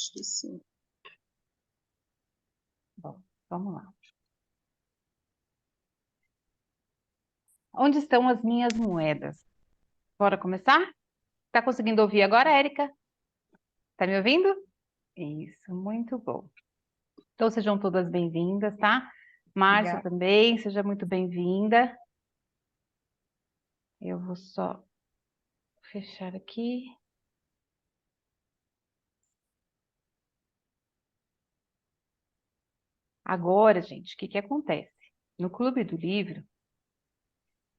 Acho que sim. Bom, vamos lá. Onde estão as minhas moedas? Bora começar? Tá conseguindo ouvir agora, Érica? Tá me ouvindo? Isso, muito bom. Então sejam todas bem-vindas, tá? Márcia Obrigada. também, seja muito bem-vinda. Eu vou só fechar aqui. Agora, gente, o que que acontece? No Clube do Livro,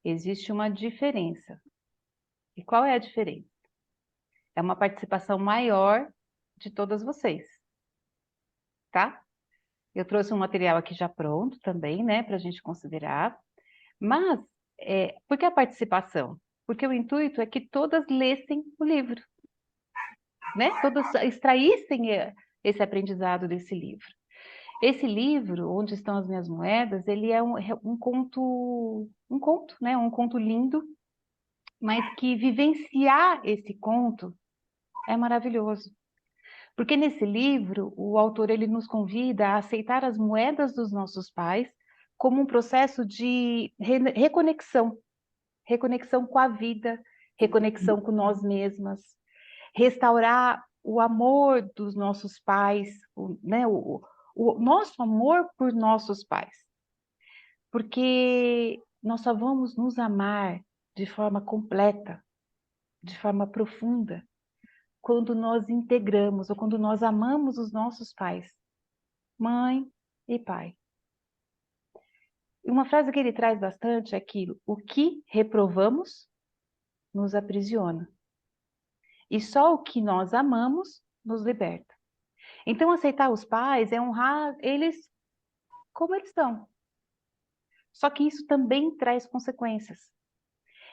existe uma diferença. E qual é a diferença? É uma participação maior de todas vocês, tá? Eu trouxe um material aqui já pronto também, né, para a gente considerar. Mas, por que a participação? Porque o intuito é que todas lessem o livro, né? Todas extraíssem esse aprendizado desse livro. Esse livro, Onde Estão as Minhas Moedas, ele é um conto, né? Um conto lindo, mas que vivenciar esse conto é maravilhoso. Porque nesse livro, o autor ele nos convida a aceitar as moedas dos nossos pais como um processo de reconexão, reconexão com a vida, reconexão com nós mesmas, restaurar o amor dos nossos pais, né, o nosso amor por nossos pais. Porque nós só vamos nos amar de forma completa, de forma profunda, quando nós integramos ou quando nós amamos os nossos pais, mãe e pai. E uma frase que ele traz bastante é que o que reprovamos nos aprisiona. E só o que nós amamos nos liberta. Então, aceitar os pais é honrar eles como eles são. Só que isso também traz consequências.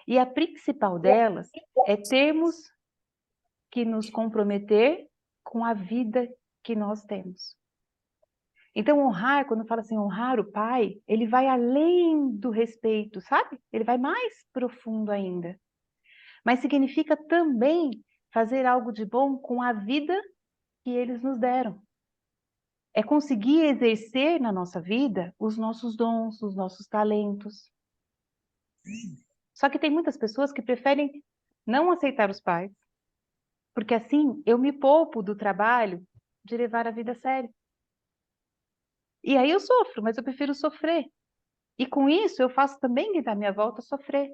E a principal delas é termos que nos comprometer com a vida que nós temos. Então, honrar, quando fala assim, honrar o pai, ele vai além do respeito, sabe? Ele vai mais profundo ainda. Mas significa também fazer algo de bom com a vida que eles nos deram. É conseguir exercer na nossa vida os nossos dons, os nossos talentos. Só que tem muitas pessoas que preferem não aceitar os pais, porque assim eu me poupo do trabalho de levar a vida a sério. E aí eu sofro, mas eu prefiro sofrer. E com isso eu faço também quem está à minha volta sofrer.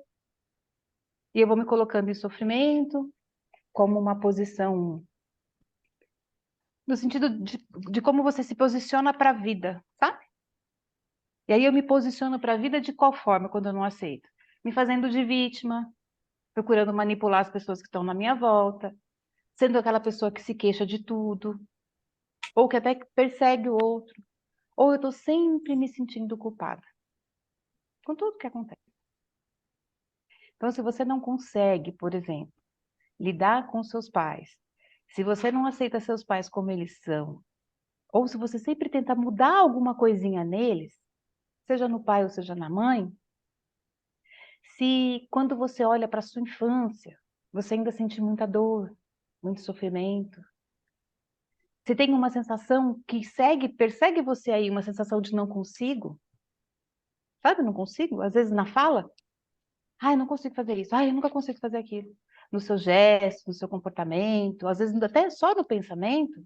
E eu vou me colocando em sofrimento, como uma posição, no sentido de como você se posiciona para a vida, sabe? E aí eu me posiciono para a vida de qual forma quando eu não aceito? Me fazendo de vítima, procurando manipular as pessoas que estão na minha volta, sendo aquela pessoa que se queixa de tudo, ou que até persegue o outro, ou eu estou sempre me sentindo culpada com tudo que acontece. Então, se você não consegue, por exemplo, lidar com seus pais, se você não aceita seus pais como eles são, ou se você sempre tenta mudar alguma coisinha neles, seja no pai ou seja na mãe, se quando você olha para sua infância, você ainda sente muita dor, muito sofrimento, se tem uma sensação que persegue você aí, uma sensação de não consigo, sabe, não consigo, às vezes na fala, ai, não consigo fazer isso, ai, eu nunca consigo fazer aquilo, no seu gesto, no seu comportamento, às vezes até só no pensamento,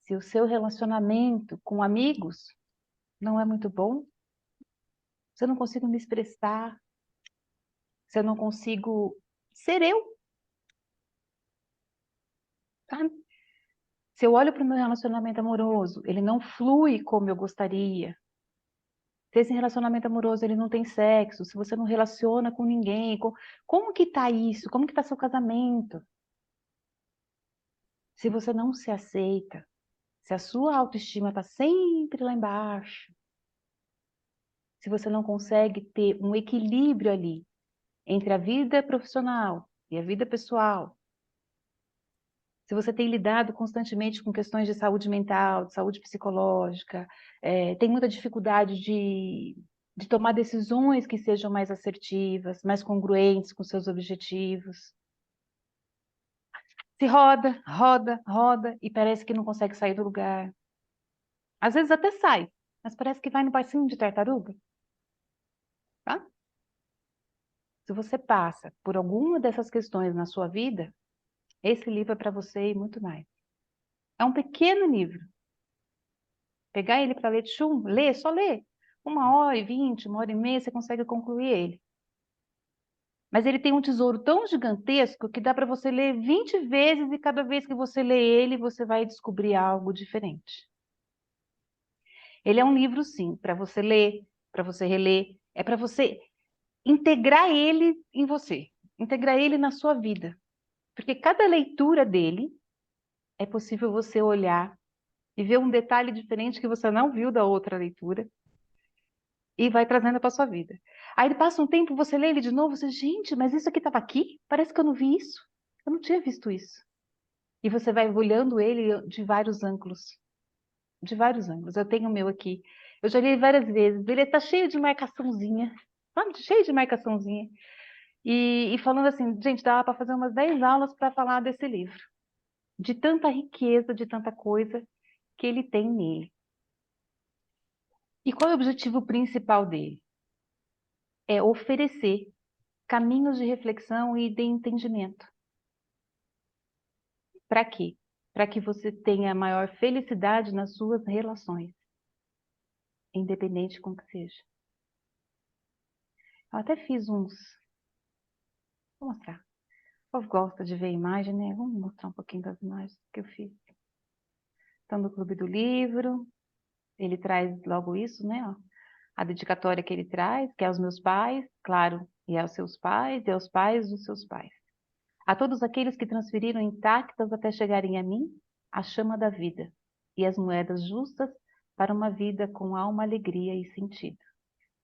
se o seu relacionamento com amigos não é muito bom, se eu não consigo me expressar, se eu não consigo ser eu, sabe? Se eu olho para o meu relacionamento amoroso, ele não flui como eu gostaria. Se esse relacionamento amoroso ele não tem sexo, se você não relaciona com ninguém, como que tá isso? Como que tá seu casamento? Se você não se aceita, se a sua autoestima está sempre lá embaixo, se você não consegue ter um equilíbrio ali entre a vida profissional e a vida pessoal, se você tem lidado constantemente com questões de saúde mental, de saúde psicológica, tem muita dificuldade de tomar decisões que sejam mais assertivas, mais congruentes com seus objetivos. Se roda, roda, roda e parece que não consegue sair do lugar. Às vezes até sai, mas parece que vai no barcinho de tartaruga, tá? Se você passa por alguma dessas questões na sua vida, esse livro é para você e muito mais. É um pequeno livro. Pegar ele para ler, tchum, ler, só ler. 1h20, 1h30, você consegue concluir ele. Mas ele tem um tesouro tão gigantesco que dá para você ler 20 vezes e cada vez que você lê ele, você vai descobrir algo diferente. Ele é um livro, sim, para você ler, para você reler, é para você integrar ele em você, integrar ele na sua vida. Porque cada leitura dele é possível você olhar e ver um detalhe diferente que você não viu da outra leitura e vai trazendo para sua vida. Aí passa um tempo, você lê ele de novo, você, gente, mas isso aqui estava aqui? Parece que eu não vi isso. Eu não tinha visto isso. E você vai olhando ele de vários ângulos. De vários ângulos. Eu tenho o meu aqui. Eu já li várias vezes. Ele está cheio de marcaçãozinha. Sabe? Cheio de marcaçãozinha. E falando assim, gente, dava para fazer umas 10 aulas para falar desse livro. De tanta riqueza, de tanta coisa que ele tem nele. E qual é o objetivo principal dele? É oferecer caminhos de reflexão e de entendimento. Para quê? Para que você tenha maior felicidade nas suas relações, independente com que seja. Eu até fiz uns. Vou mostrar. O povo gosta de ver imagem, né? Vamos mostrar um pouquinho das imagens que eu fiz. Então, no Clube do Livro, ele traz logo isso, né? Ó, a dedicatória que ele traz, que é aos meus pais, claro, e aos seus pais, e aos pais dos seus pais. A todos aqueles que transferiram intactas até chegarem a mim, a chama da vida e as moedas justas para uma vida com alma, alegria e sentido.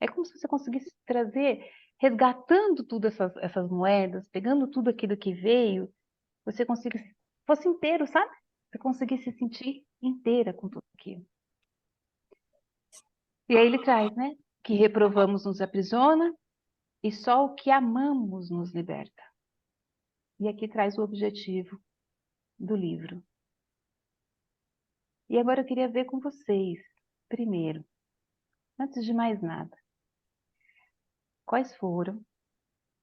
É como se você conseguisse trazer, resgatando tudo essas moedas, pegando tudo aquilo que veio, você conseguisse, fosse inteiro, sabe? Você conseguisse se sentir inteira com tudo aquilo. E aí ele traz, né? Que reprovamos nos aprisiona e só o que amamos nos liberta. E aqui traz o objetivo do livro. E agora eu queria ver com vocês, primeiro, antes de mais nada, quais foram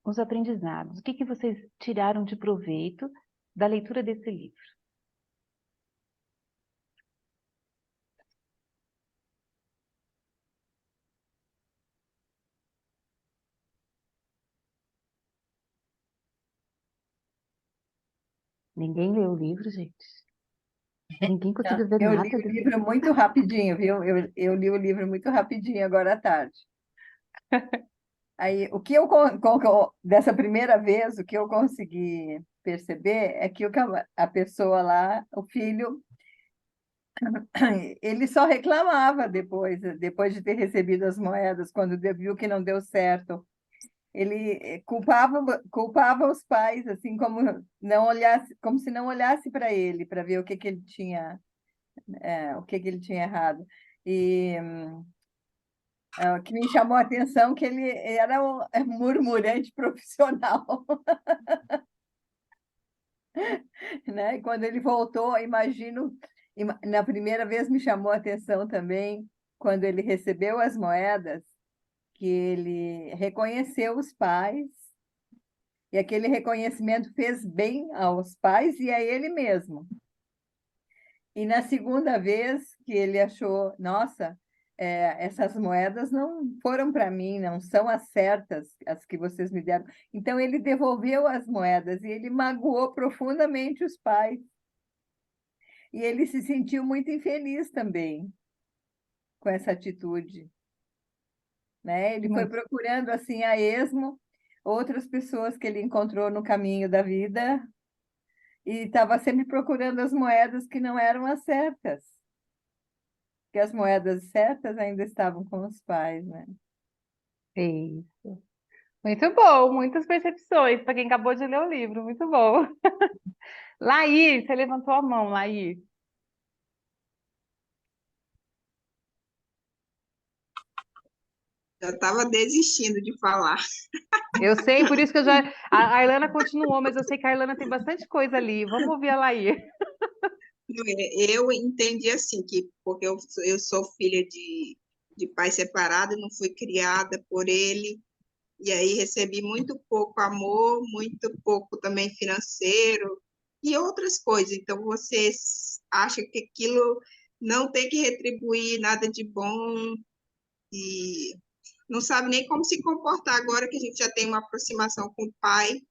os aprendizados? O que vocês tiraram de proveito da leitura desse livro? Ninguém leu o livro, gente. Ninguém Não, conseguiu ver eu li nada o desse livro livro. muito rapidinho, viu? Eu li o livro muito rapidinho agora à tarde. Aí, o que dessa primeira vez, o que eu consegui perceber é que a pessoa lá, o filho, ele só reclamava depois de ter recebido as moedas, quando viu que não deu certo. Ele culpava os pais, assim, como se não olhasse para ele, para ver o que ele tinha, o que ele tinha errado. E o que me chamou a atenção que ele era um murmurante profissional, né? E quando ele voltou, imagino, na primeira vez me chamou a atenção também quando ele recebeu as moedas, que ele reconheceu os pais e aquele reconhecimento fez bem aos pais e a ele mesmo. E na segunda vez que ele achou, nossa, essas moedas não foram para mim, não são as certas, as que vocês me deram. Então ele devolveu as moedas e ele magoou profundamente os pais. E ele se sentiu muito infeliz também com essa atitude, né? Ele foi Muito. procurando assim a esmo outras pessoas que ele encontrou no caminho da vida e estava sempre procurando as moedas que não eram as certas, que as moedas certas ainda estavam com os pais, né? Isso. Muito bom, muitas percepções para quem acabou de ler o livro, muito bom. Laí, você levantou a mão, Laí. Já estava desistindo de falar. Eu sei, por isso que eu já. A Ailana continuou, mas eu sei que a Ailana tem bastante coisa ali. Vamos ouvir a Laís. Eu entendi assim, que porque eu sou filha de pai separado, não fui criada por ele, e aí recebi muito pouco amor, muito pouco também financeiro e outras coisas. Então, você acha que aquilo não tem que retribuir nada de bom e não sabe nem como se comportar agora que a gente já tem uma aproximação com o pai.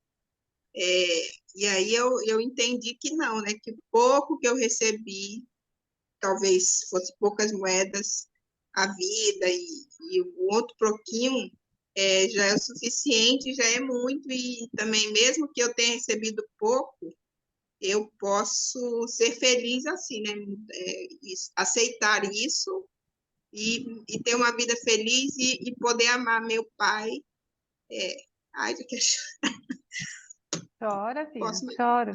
E aí eu entendi que não, né? Que o pouco que eu recebi, talvez fosse poucas moedas a vida e o outro pouquinho já é o suficiente, já é muito, e também mesmo que eu tenha recebido pouco, eu posso ser feliz assim, né? Aceitar isso e ter uma vida feliz e poder amar meu pai. É, ai, que Chora, filha, posso mais. chora,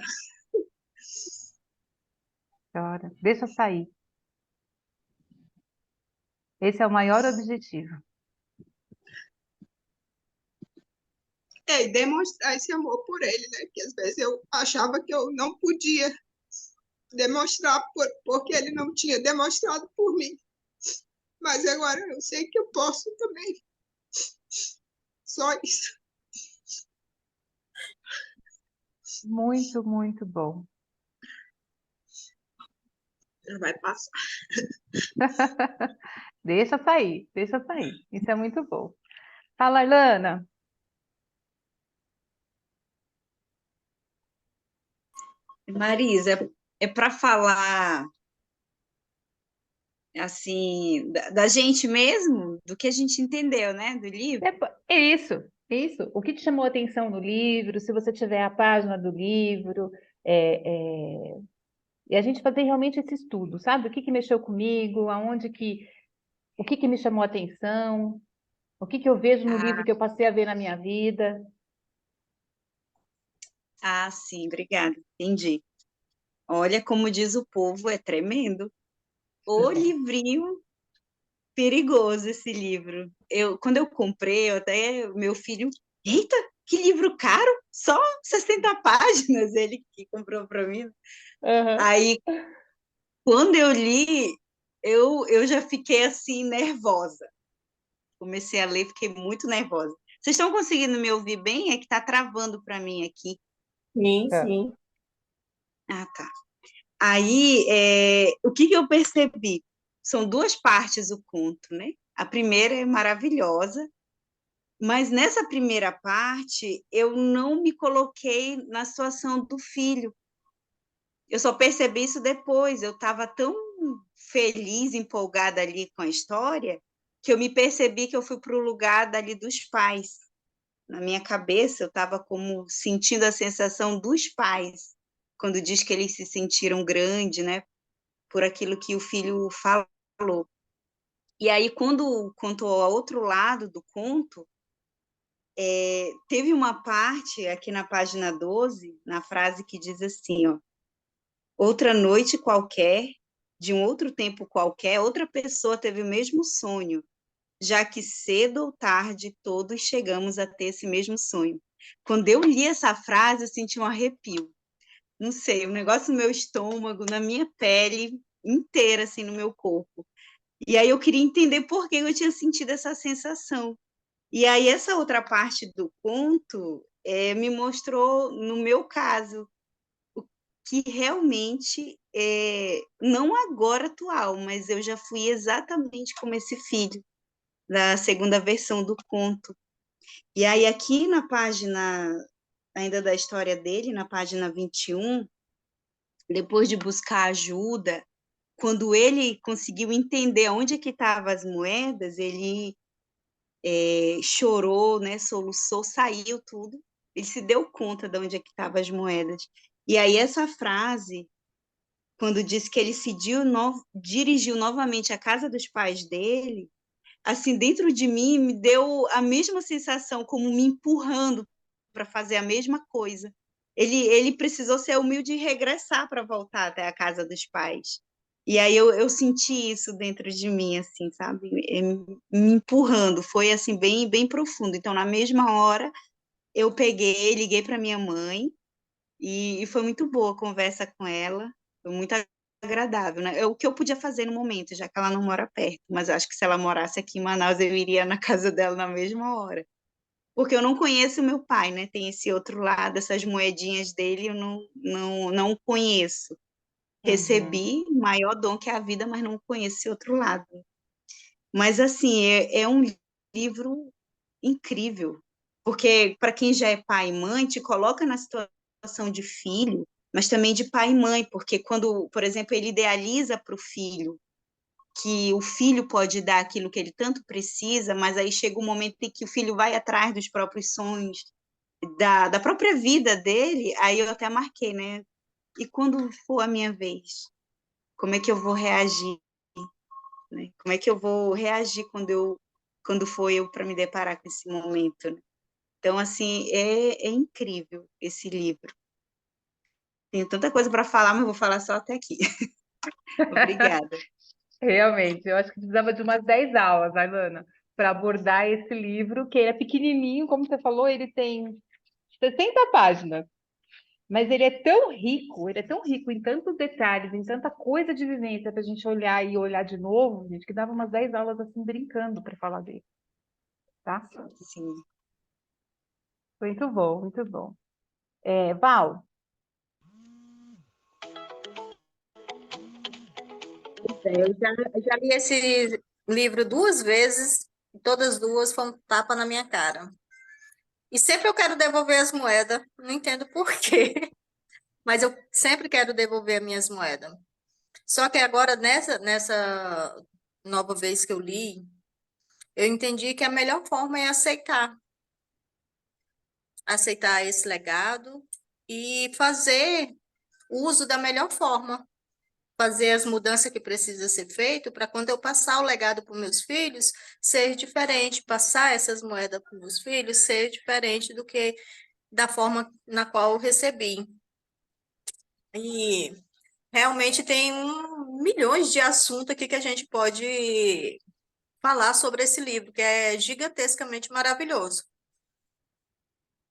chora. Deixa sair. Esse é o maior objetivo. E demonstrar esse amor por ele, né? Que às vezes eu achava que eu não podia demonstrar porque ele não tinha demonstrado por mim. Mas agora eu sei que eu posso também. Só isso. Muito, muito bom. Já vai passar. Deixa sair, deixa sair. Isso é muito bom. Fala, Ailana. Marisa, é para falar assim da gente mesmo, do que a gente entendeu, né, do livro. É isso, é isso. O que te chamou a atenção no livro? Se você tiver a página do livro, e a gente fazer realmente esse estudo, sabe? O que que mexeu comigo? O que que me chamou a atenção? O que que eu vejo no livro Ah, que eu passei a ver na minha vida? sim, obrigada, entendi. Olha, como diz o povo, é tremendo. O livrinho perigoso esse livro. Quando eu comprei, meu filho, eita, que livro caro! Só 60 páginas ele que comprou para mim. Aham. Aí, quando eu li, eu já fiquei assim nervosa. Comecei a ler, fiquei muito nervosa. Vocês estão conseguindo me ouvir bem? É que está travando para mim aqui. Sim, Tá. sim. Ah, tá. Aí, o que que eu percebi? São duas partes o conto, né? A primeira é maravilhosa, mas nessa primeira parte eu não me coloquei na situação do filho. Eu só percebi isso depois. Eu estava tão feliz, empolgada ali com a história, que eu me percebi que eu fui para o lugar dali dos pais. Na minha cabeça, eu estava como sentindo a sensação dos pais, quando diz que eles se sentiram grandes, né, por aquilo que o filho falou. E aí, quanto ao outro lado do conto, teve uma parte aqui na página 12, na frase que diz assim, ó, outra noite qualquer, de um outro tempo qualquer, outra pessoa teve o mesmo sonho, já que cedo ou tarde todos chegamos a ter esse mesmo sonho. Quando eu li essa frase, eu senti um arrepio. Não sei, um negócio no meu estômago, na minha pele inteira, assim, no meu corpo. E aí eu queria entender por que eu tinha sentido essa sensação. E aí essa outra parte do conto me mostrou, no meu caso, que realmente, não agora atual, mas eu já fui exatamente como esse filho, da segunda versão do conto. E aí aqui na página, ainda da história dele, na página 21, depois de buscar ajuda, quando ele conseguiu entender onde que estavam as moedas, ele chorou, né, soluçou, saiu tudo, ele se deu conta de onde é que estavam as moedas. E aí essa frase, quando disse que ele dirigiu novamente à casa dos pais dele, assim, dentro de mim, me deu a mesma sensação, como me empurrando para fazer a mesma coisa. Ele precisou ser humilde e regressar para voltar até a casa dos pais. E aí eu senti isso dentro de mim, assim, sabe? Me empurrando, foi assim, bem, bem profundo. Então, na mesma hora, eu peguei, liguei para minha mãe, e foi muito boa a conversa com ela, foi muito agradável, né? É o que eu podia fazer no momento, já que ela não mora perto, mas eu acho que se ela morasse aqui em Manaus, eu iria na casa dela na mesma hora. Porque eu não conheço meu pai, né? Tem esse outro lado, essas moedinhas dele, eu não conheço. Uhum. Recebi o maior dom que é a vida, mas não conheço esse outro lado. Mas, assim, é um livro incrível, porque para quem já é pai e mãe, te coloca na situação de filho, mas também de pai e mãe, porque quando, por exemplo, ele idealiza para o filho que o filho pode dar aquilo que ele tanto precisa, mas aí chega um momento em que o filho vai atrás dos próprios sonhos, da própria vida dele, aí eu até marquei, né? E quando for a minha vez, como é que eu vou reagir, né? Como é que eu vou reagir quando for eu para me deparar com esse momento, né? Então, assim, é incrível esse livro. Tenho tanta coisa para falar, mas vou falar só até aqui. Obrigada. Realmente, eu acho que precisava de umas 10 aulas, Ailana, para abordar esse livro, que é pequenininho, como você falou, ele tem 60 páginas, mas ele é tão rico em tantos detalhes, em tanta coisa de vivência para a gente olhar e olhar de novo, gente, que dava umas 10 aulas assim, brincando para falar dele, tá? Sim. Muito bom, muito bom. Val, Eu já li esse livro 2 vezes, e todas duas foram um tapa na minha cara. E sempre eu quero devolver as moedas, não entendo por quê, mas eu sempre quero devolver as minhas moedas. Só que agora, nessa nova vez que eu li, eu entendi que a melhor forma é aceitar esse legado e fazer uso da melhor forma, fazer as mudanças que precisa ser feito para quando eu passar o legado para os meus filhos ser diferente, passar essas moedas para os meus filhos ser diferente do que da forma na qual eu recebi. E realmente tem milhões de assuntos aqui que a gente pode falar sobre esse livro, que é gigantescamente maravilhoso.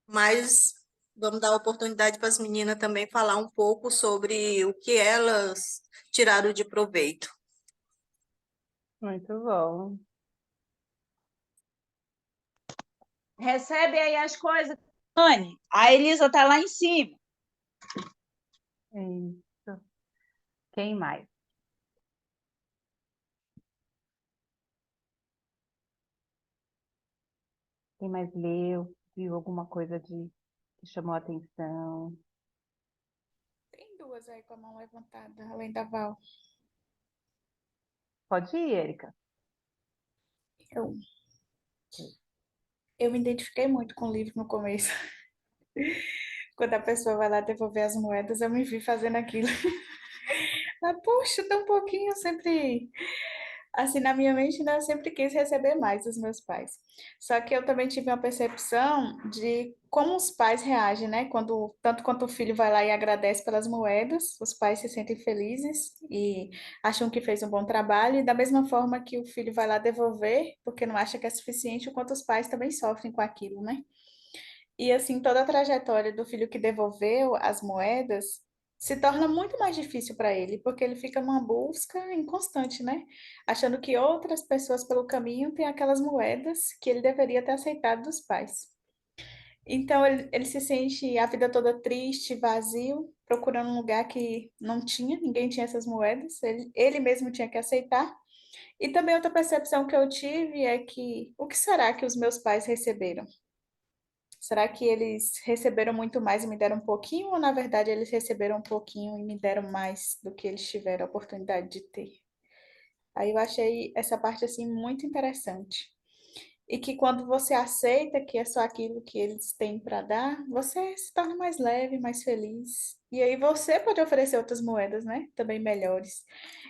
Mas vamos dar oportunidade para as meninas também falar um pouco sobre o que elas tiraram de proveito. muito bom. Recebe aí as coisas, Anne. A Elisa tá lá em cima. Isso. Quem mais? Quem mais leu? Viu alguma coisa que chamou a atenção? Tem duas aí com a mão levantada, além da Val. Pode ir, Erika. Eu, eu me identifiquei muito com o livro no começo. Quando a pessoa vai lá devolver as moedas, eu me vi fazendo aquilo. Ah, poxa, tão pouquinho, eu sempre, assim, na minha mente, né, eu sempre quis receber mais dos meus pais. Só que eu também tive uma percepção de como os pais reagem, né? Tanto quanto o filho vai lá e agradece pelas moedas, os pais se sentem felizes e acham que fez um bom trabalho, e da mesma forma que o filho vai lá devolver, porque não acha que é suficiente, o quanto os pais também sofrem com aquilo, né? E assim, toda a trajetória do filho que devolveu as moedas se torna muito mais difícil para ele, porque ele fica numa busca inconstante, né? Achando que outras pessoas pelo caminho têm aquelas moedas que ele deveria ter aceitado dos pais. Então ele se sente a vida toda triste, vazio, procurando um lugar que não tinha, ninguém tinha essas moedas, ele mesmo tinha que aceitar. E também outra percepção que eu tive é que o que será que os meus pais receberam? Será que eles receberam muito mais e me deram um pouquinho, ou na verdade eles receberam um pouquinho e me deram mais do que eles tiveram a oportunidade de ter? Aí eu achei essa parte assim muito interessante. E que quando você aceita que é só aquilo que eles têm para dar, você se torna mais leve, mais feliz. E aí você pode oferecer outras moedas, né? Também melhores.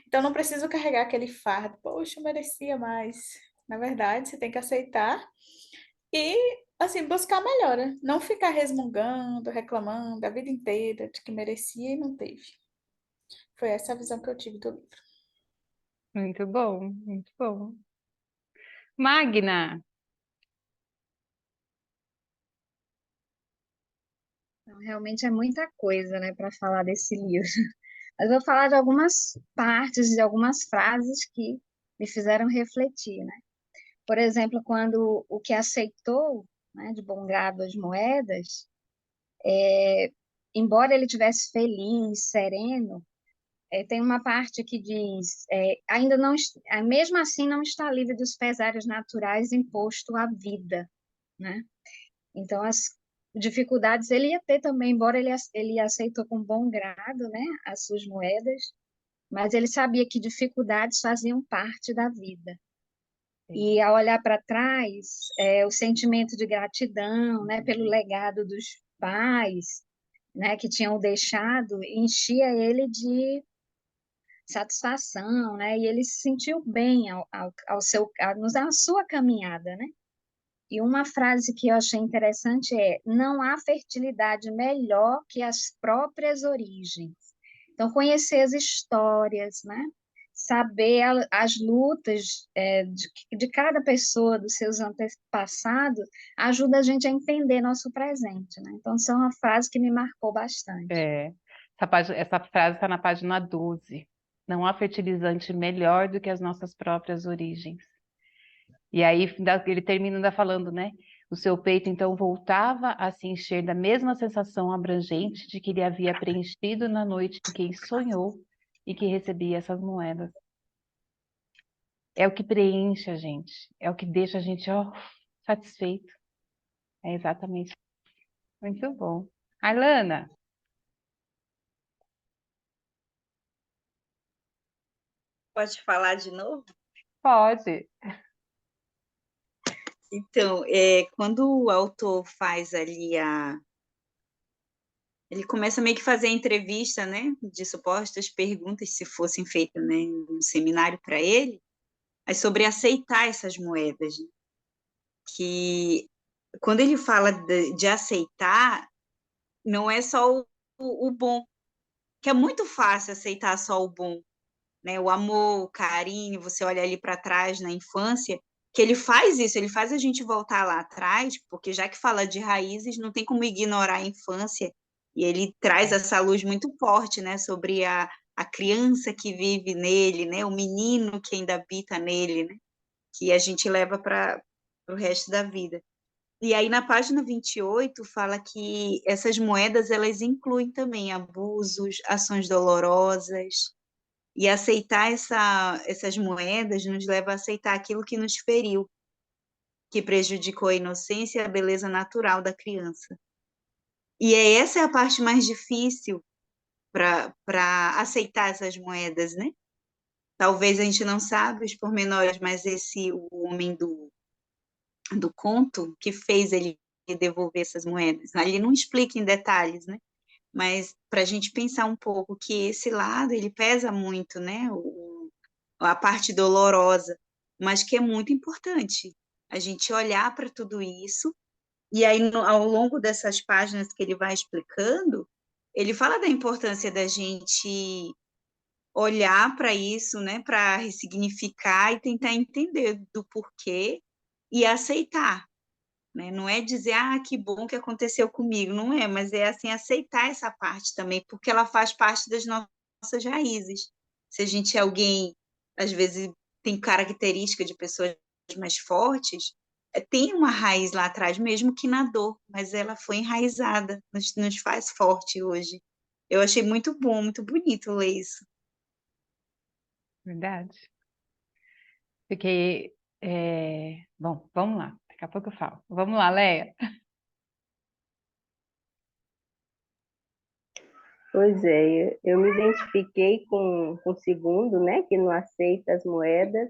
Então não preciso carregar aquele fardo. Poxa, eu merecia mais. Na verdade, você tem que aceitar e, assim, buscar melhora. Não ficar resmungando, reclamando a vida inteira de que merecia e não teve. Foi essa a visão que eu tive do livro. Muito bom, muito bom. Magna, Então, realmente é muita coisa, né, para falar desse livro. Mas eu vou falar de algumas partes, de algumas frases que me fizeram refletir, né? Por exemplo, quando o que aceitou, né, de bom grado as moedas, embora ele tivesse feliz, sereno, tem uma parte que diz, ainda não, mesmo assim não está livre dos pesares naturais imposto à vida, né? Então, as dificuldades ele ia ter também, embora ele aceitou com bom grado, né, as suas moedas, mas ele sabia que dificuldades faziam parte da vida. E ao olhar para trás, o sentimento de gratidão, né, pelo legado dos pais, né, que tinham deixado, enchia ele de satisfação, né, e ele se sentiu bem na sua caminhada, né? E uma frase que eu achei interessante é: não há fertilidade melhor que as próprias origens. Então, conhecer as histórias, né? Saber as lutas de cada pessoa, dos seus antepassados, ajuda a gente a entender nosso presente, né? Então, isso é uma frase que me marcou bastante. essa frase está na página 12. Não há fertilizante melhor do que as nossas próprias origens. E aí ele termina ainda falando, né? O seu peito então voltava a se encher da mesma sensação abrangente de que ele havia preenchido na noite em que sonhou e que recebia essas moedas. É o que preenche a gente, é o que deixa a gente, ó, satisfeito. É exatamente. Muito bom. Alana, Pode falar de novo? pode. Então, quando o autor faz ali ele começa meio que fazer a entrevista, né, de supostas perguntas, se fossem feitas, né, no seminário para ele, é sobre aceitar essas moedas, né? Que quando ele fala de aceitar, não é só o bom, que é muito fácil aceitar só o bom, né? O amor, o carinho, você olha ali para trás na infância, que ele faz isso, ele faz a gente voltar lá atrás, porque já que fala de raízes, não tem como ignorar a infância, e ele traz essa luz muito forte, né, sobre a criança que vive nele, né, o menino que ainda habita nele, né, que a gente leva para o resto da vida. E aí, na página 28 fala que essas moedas, elas incluem também abusos, ações dolorosas, e aceitar essas moedas nos leva a aceitar aquilo que nos feriu, que prejudicou a inocência e a beleza natural da criança. E essa é a parte mais difícil para aceitar essas moedas, né? Talvez a gente não sabe os pormenores, mas o homem do conto que fez ele devolver essas moedas, ele não explica em detalhes, né? Mas para a gente pensar um pouco que esse lado ele pesa muito, né? A parte dolorosa, mas que é muito importante a gente olhar para tudo isso. E aí, ao longo dessas páginas que ele vai explicando, ele fala da importância da gente olhar para isso, né, para ressignificar e tentar entender do porquê e aceitar, né? Não é dizer, ah, que bom que aconteceu comigo, não é, mas é assim, aceitar essa parte também, porque ela faz parte das nossas raízes. Se a gente é alguém, às vezes, tem característica de pessoas mais fortes, tem uma raiz lá atrás, mesmo que na dor, mas ela foi enraizada, nos faz forte hoje. Eu achei muito bom, muito bonito ler isso. Verdade. Fiquei. Bom, vamos lá. Daqui a pouco eu falo. Vamos lá, Leia. Pois é, eu me identifiquei com o segundo, né, que não aceita as moedas.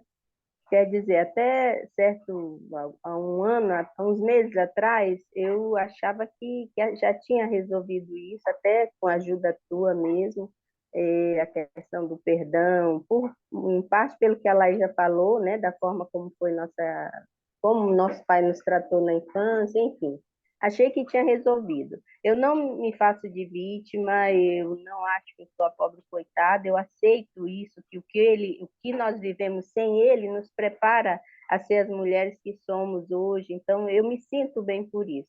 Quer dizer, até certo, há um ano, há uns meses atrás, eu achava que já tinha resolvido isso, até com a ajuda tua mesmo, a questão do perdão, em parte pelo que a Laís já falou, né, da forma como foi como nosso pai nos tratou na infância, enfim. achei que tinha resolvido. Eu não me faço de vítima, eu não acho que eu sou a pobre coitada, eu aceito isso, que o que nós vivemos sem ele nos prepara a ser as mulheres que somos hoje, então eu me sinto bem por isso.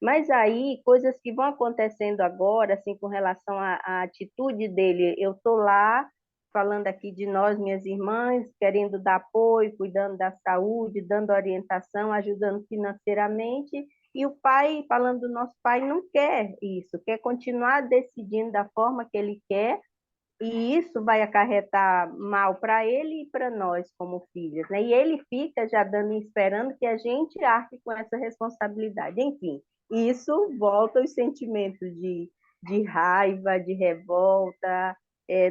Mas aí, coisas que vão acontecendo agora, assim, com relação à atitude dele, eu estou lá, falando aqui de nós, minhas irmãs, querendo dar apoio, cuidando da saúde, dando orientação, ajudando financeiramente, e o pai, falando do nosso pai, não quer isso, quer continuar decidindo da forma que ele quer, e isso vai acarretar mal para ele e para nós como filhas, né? E ele fica já dando esperando que a gente arque com essa responsabilidade. Enfim, isso volta aos sentimentos de raiva, de revolta,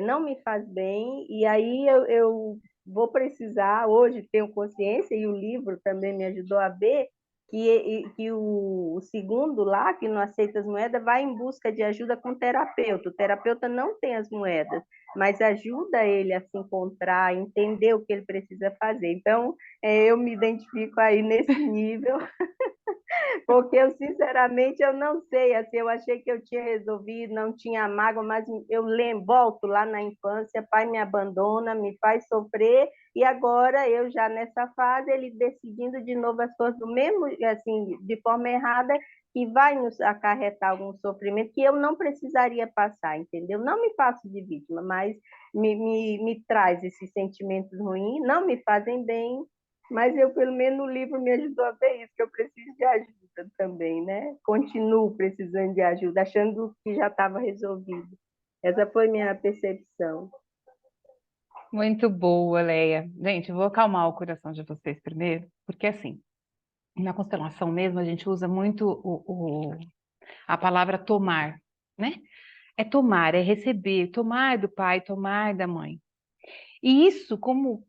não me faz bem, e aí eu vou precisar, hoje tenho consciência, e o livro também me ajudou a ver, que o segundo lá, que não aceita as moedas, vai em busca de ajuda com o terapeuta. O terapeuta não tem as moedas, mas ajuda ele a se encontrar, a entender o que ele precisa fazer. Então, eu me identifico aí nesse nível, porque eu, sinceramente, eu não sei, assim, eu achei que eu tinha resolvido, não tinha mágoa, mas eu lembro, volto lá na infância, pai me abandona, me faz sofrer, e agora eu já nessa fase, ele decidindo de novo as coisas do mesmo, assim, de forma errada, que vai nos acarretar algum sofrimento que eu não precisaria passar, entendeu? Não me faço de vítima, mas me traz esses sentimentos ruins, não me fazem bem, mas eu, pelo menos, no livro me ajudou a ver isso, que eu preciso de ajuda também, né? Continuo precisando de ajuda, achando que já estava resolvido. Essa foi minha percepção. Muito boa, Leia. Gente, eu vou acalmar o coração de vocês primeiro, porque assim, na constelação mesmo, a gente usa muito a palavra tomar, né? É tomar, é receber, tomar do pai, tomar da mãe. E isso, como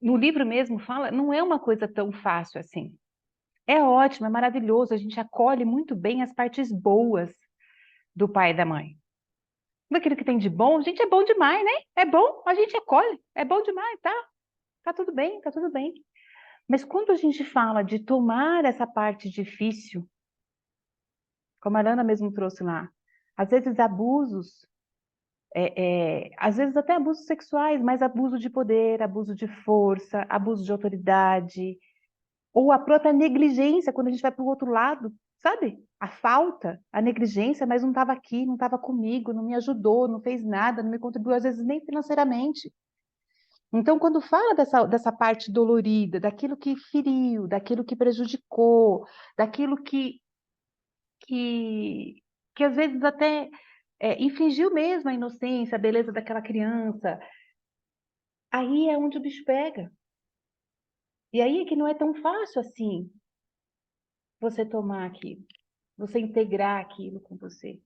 no livro mesmo fala, não é uma coisa tão fácil assim. É ótimo, é maravilhoso, a gente acolhe muito bem as partes boas do pai e da mãe. Daquilo que tem de bom, a gente é bom demais, né? É bom, a gente acolhe, é bom demais, tá? Tá tudo bem, tá tudo bem. Mas quando a gente fala de tomar essa parte difícil, como a Ana mesmo trouxe lá, às vezes abusos, às vezes até abusos sexuais, mas abuso de poder, abuso de força, abuso de autoridade, ou a própria negligência, quando a gente vai para o outro lado, sabe? A falta, a negligência, mas não estava aqui, não estava comigo, não me ajudou, não fez nada, não me contribuiu, às vezes nem financeiramente. Então, quando fala dessa parte dolorida, daquilo que feriu, daquilo que prejudicou, daquilo que, que às vezes até infringiu mesmo a inocência, a beleza daquela criança, aí é onde o bicho pega. E aí é que não é tão fácil assim você tomar aquilo, você integrar aquilo com você.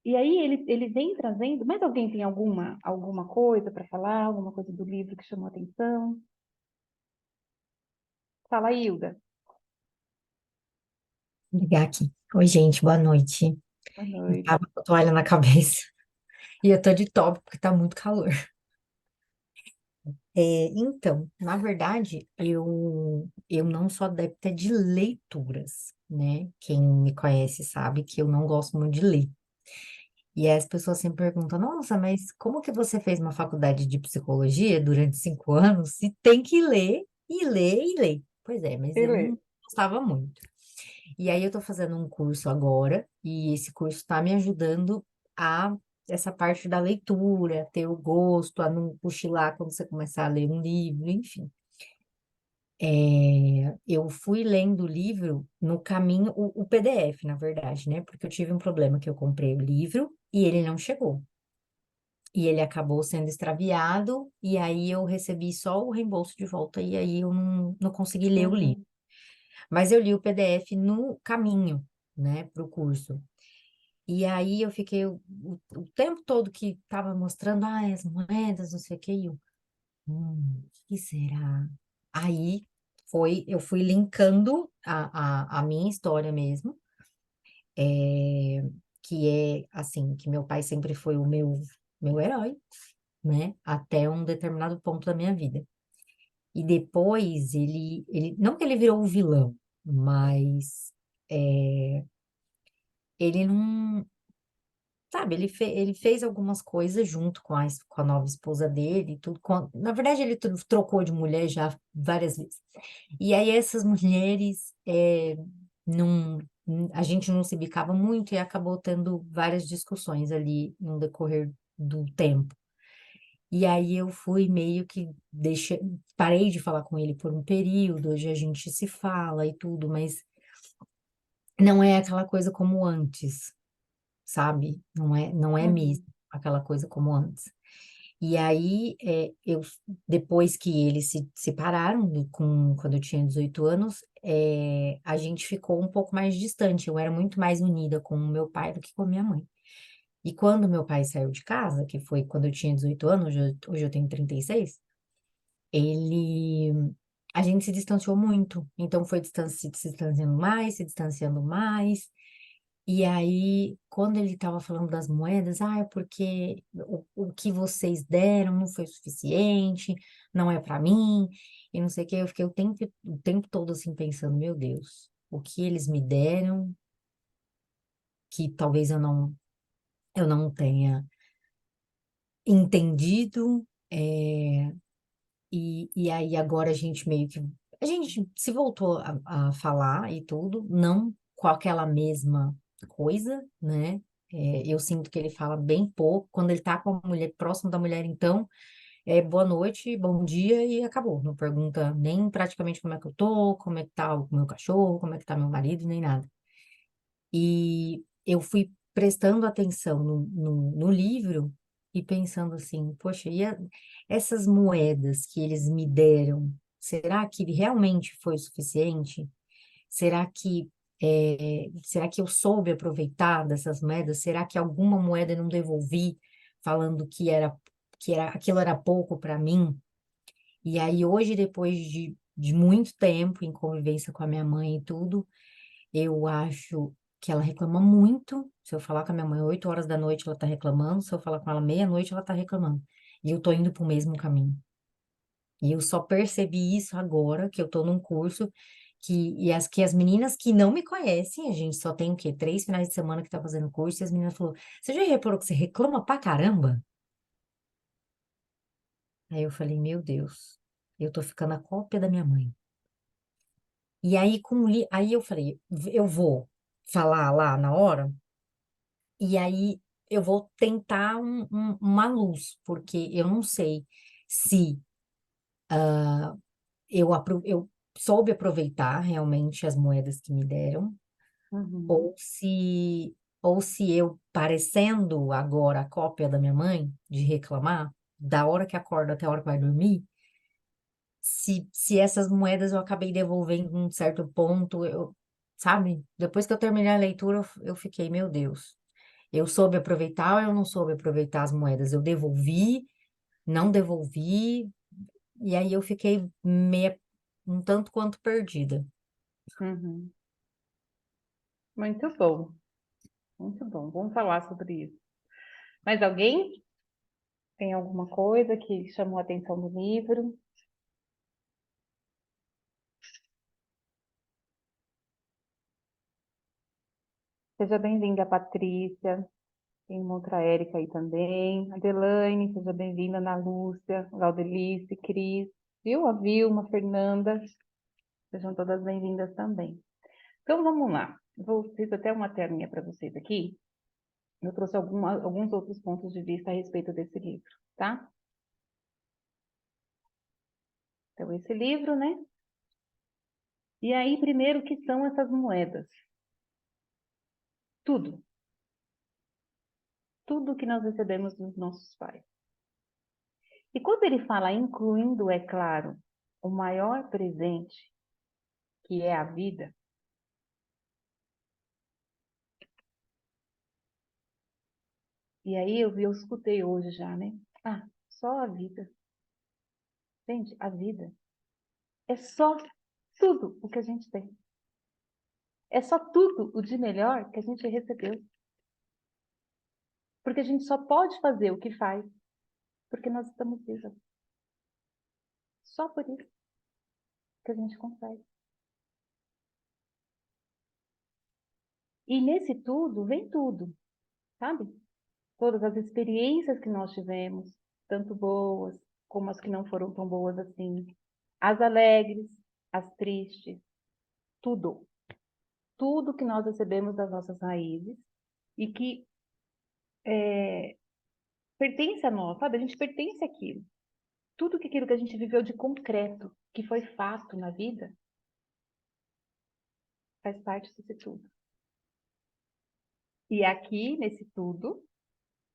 E aí ele vem trazendo. Mais alguém tem alguma coisa para falar, alguma coisa do livro que chamou a atenção? Fala, Hilda. Ligar aqui. Oi, gente, boa noite. Boa Eu noite. tava com a toalha na cabeça e eu tô de top porque tá muito calor. Então, na verdade, eu não sou adepta de leituras, né? Quem me conhece sabe que eu não gosto muito de ler. E aí as pessoas sempre perguntam, nossa, mas como que você fez uma faculdade de psicologia durante 5 anos se tem que ler e ler e ler? Pois é, mas eu Ele. não gostava muito. E aí eu tô fazendo um curso agora, e esse curso está me ajudando a essa parte da leitura, ter o gosto, a não cochilar quando você começar a ler um livro, enfim. Eu fui lendo o livro no caminho, o PDF, na verdade, né? Porque eu tive um problema que eu comprei o livro e ele não chegou. E ele acabou sendo extraviado, e aí eu recebi só o reembolso de volta, e aí eu não consegui ler o livro. Uhum. Mas eu li o PDF no caminho, né, para o curso. E aí eu fiquei o tempo todo que estava mostrando, as moedas, não sei o que, e eu, o que será? Aí eu fui linkando a minha história mesmo, é, que é assim, que meu pai sempre foi o meu herói, né, até um determinado ponto da minha vida. E depois não que ele virou o vilão, mas ele não, sabe, ele fez algumas coisas junto com a nova esposa dele, e tudo. Na verdade, ele trocou de mulher já várias vezes. E aí essas mulheres, não, a gente não se bicava muito e acabou tendo várias discussões ali no decorrer do tempo. E aí eu fui meio que parei de falar com ele por um período, hoje a gente se fala e tudo, mas não é aquela coisa como antes, sabe? Não é mesmo Uhum. aquela coisa como antes. E aí, depois que eles se separaram, quando eu tinha 18 anos, a gente ficou um pouco mais distante. Eu era muito mais unida com o meu pai do que com a minha mãe. E quando meu pai saiu de casa, que foi quando eu tinha 18 anos, hoje eu tenho 36, ele, a gente se distanciou muito. Então foi se distanciando mais, se distanciando mais. E aí, quando ele estava falando das moedas, é porque o que vocês deram não foi suficiente, não é para mim, e não sei o que. Eu fiquei o tempo todo assim pensando, meu Deus, o que eles me deram, que talvez eu não tenha entendido, e aí agora a gente meio que. A gente se voltou a falar e tudo, não com aquela mesma coisa, né? Eu sinto que ele fala bem pouco. Quando ele tá com a mulher, próximo da mulher, então, boa noite, bom dia e acabou. Não pergunta nem praticamente como é que eu tô, como é que tá o meu cachorro, como é que tá meu marido, nem nada. E eu fui prestando atenção no livro e pensando assim, poxa, essas moedas que eles me deram, será que realmente foi o suficiente? Será que eu soube aproveitar dessas moedas? Será que alguma moeda eu não devolvi, falando aquilo era pouco para mim? E aí hoje, depois de muito tempo em convivência com a minha mãe e tudo, eu acho que ela reclama muito. Se eu falar com a minha mãe 8 horas da noite, ela tá reclamando. Se eu falar com ela meia-noite, ela tá reclamando. E eu tô indo pro mesmo caminho. E eu só percebi isso agora, que eu tô num curso que as meninas que não me conhecem, a gente só tem o quê? 3 finais de semana que tá fazendo curso, e as meninas falaram, você já reparou que você reclama pra caramba? Aí eu falei, meu Deus, eu tô ficando a cópia da minha mãe. E aí, aí eu falei, eu vou falar lá na hora. E aí eu vou tentar uma luz, porque eu não sei se eu soube aproveitar realmente as moedas que me deram, Uhum. ou se eu, parecendo agora a cópia da minha mãe, de reclamar, da hora que acorda até a hora que vai dormir, se essas moedas eu acabei devolvendo em um certo ponto, sabe? Depois que eu terminei a leitura, eu fiquei, meu Deus. Eu soube aproveitar ou eu não soube aproveitar as moedas? Eu devolvi, não devolvi, e aí eu fiquei um tanto quanto perdida. Uhum. Muito bom, muito bom. Vamos falar sobre isso. Mais alguém? Tem alguma coisa que chamou a atenção no livro? Seja bem-vinda, Patrícia. Tem uma outra Érica aí também. Adelaine, seja bem-vinda. Ana Lúcia, Laudelice, Cris, viu? A Vilma, Fernanda. Sejam todas bem-vindas também. Então, vamos lá. Fiz até uma terninha para vocês aqui. Eu trouxe alguns outros pontos de vista a respeito desse livro, tá? Então, esse livro, né? E aí, primeiro, o que são essas moedas? Tudo. Tudo que nós recebemos dos nossos pais. E quando ele fala incluindo, é claro, o maior presente, que é a vida, e aí eu escutei hoje já, né? Ah, só a vida. Gente, a vida é só tudo o que a gente tem. É só tudo o de melhor que a gente recebeu. Porque a gente só pode fazer o que faz porque nós estamos vivos. Só por isso que a gente consegue. E nesse tudo, vem tudo, sabe? Todas as experiências que nós tivemos, tanto boas como as que não foram tão boas assim, as alegres, as tristes, tudo. Tudo que nós recebemos das nossas raízes e que pertence a nós, sabe? A gente pertence àquilo. Tudo aquilo que a gente viveu de concreto, que foi fato na vida, faz parte desse tudo. E aqui, nesse tudo,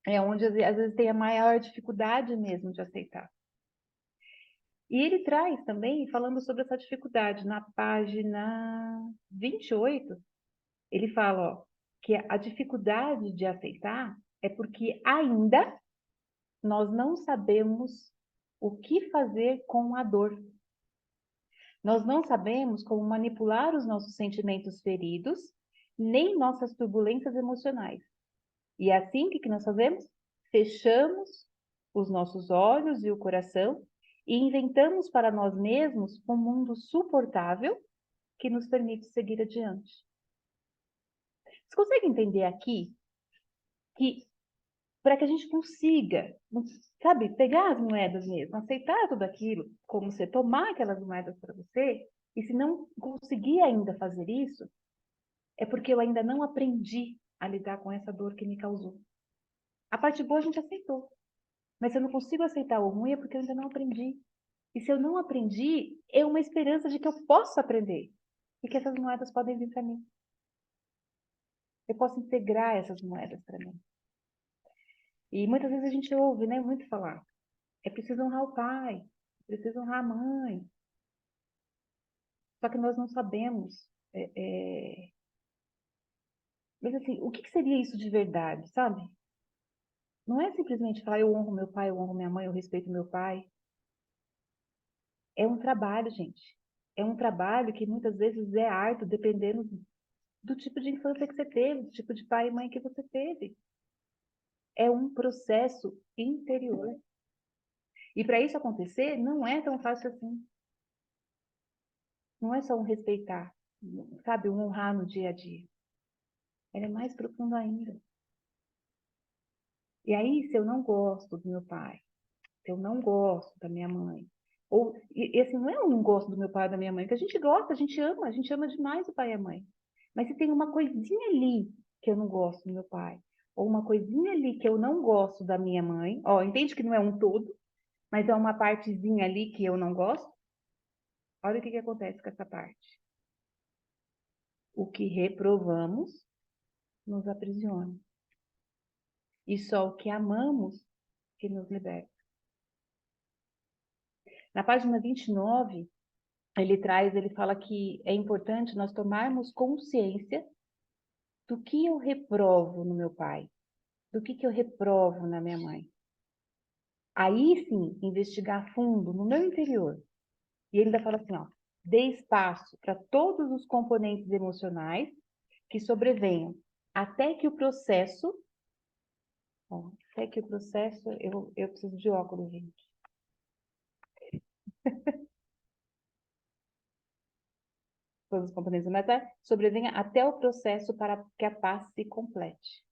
é onde às vezes tem a maior dificuldade mesmo de aceitar. E ele traz também, falando sobre essa dificuldade, na página 28, ele fala, ó, que a dificuldade de aceitar é porque ainda nós não sabemos o que fazer com a dor. Nós não sabemos como manipular os nossos sentimentos feridos, nem nossas turbulências emocionais. E é assim, o que nós fazemos? Fechamos os nossos olhos e o coração e inventamos para nós mesmos um mundo suportável que nos permite seguir adiante. Você consegue entender aqui que para que a gente consiga, sabe, pegar as moedas mesmo, aceitar tudo aquilo, como você tomar aquelas moedas para você, e se não conseguir ainda fazer isso, é porque eu ainda não aprendi a lidar com essa dor que me causou. A parte boa a gente aceitou, mas se eu não consigo aceitar o ruim é porque eu ainda não aprendi. E se eu não aprendi, é uma esperança de que eu possa aprender e que essas moedas podem vir para mim. Eu posso integrar essas moedas para mim. E muitas vezes a gente ouve, né, muito falar. É preciso honrar o pai, é preciso honrar a mãe. Só que nós não sabemos. Mas assim, o que seria isso de verdade, sabe? Não é simplesmente falar eu honro meu pai, eu honro minha mãe, eu respeito meu pai. É um trabalho, gente. É um trabalho que muitas vezes é árduo, dependendo do tipo de infância que você teve, do tipo de pai e mãe que você teve. É um processo interior. E para isso acontecer, não é tão fácil assim. Não é só um respeitar, sabe, um honrar no dia a dia. Ela é mais profunda ainda. E aí, se eu não gosto do meu pai, se eu não gosto da minha mãe, e assim, não é eu não gosto do meu pai ou da minha mãe, que a gente gosta, a gente ama demais o pai e a mãe. Mas se tem uma coisinha ali que eu não gosto do meu pai, ou uma coisinha ali que eu não gosto da minha mãe, ó, entende que não é um todo, mas é uma partezinha ali que eu não gosto, olha o que acontece com essa parte. O que reprovamos nos aprisiona. E só o que amamos que nos liberta. Na página 29, ele fala que é importante nós tomarmos consciência do que eu reprovo no meu pai, do que eu reprovo na minha mãe. Aí sim, investigar a fundo no meu interior. E ele ainda fala assim, ó, dê espaço para todos os componentes emocionais que sobrevenham, até que o processo, ó, eu preciso de óculos, gente. Todos os componentes emocionais, sobrevenha até o processo para que a paz se complete.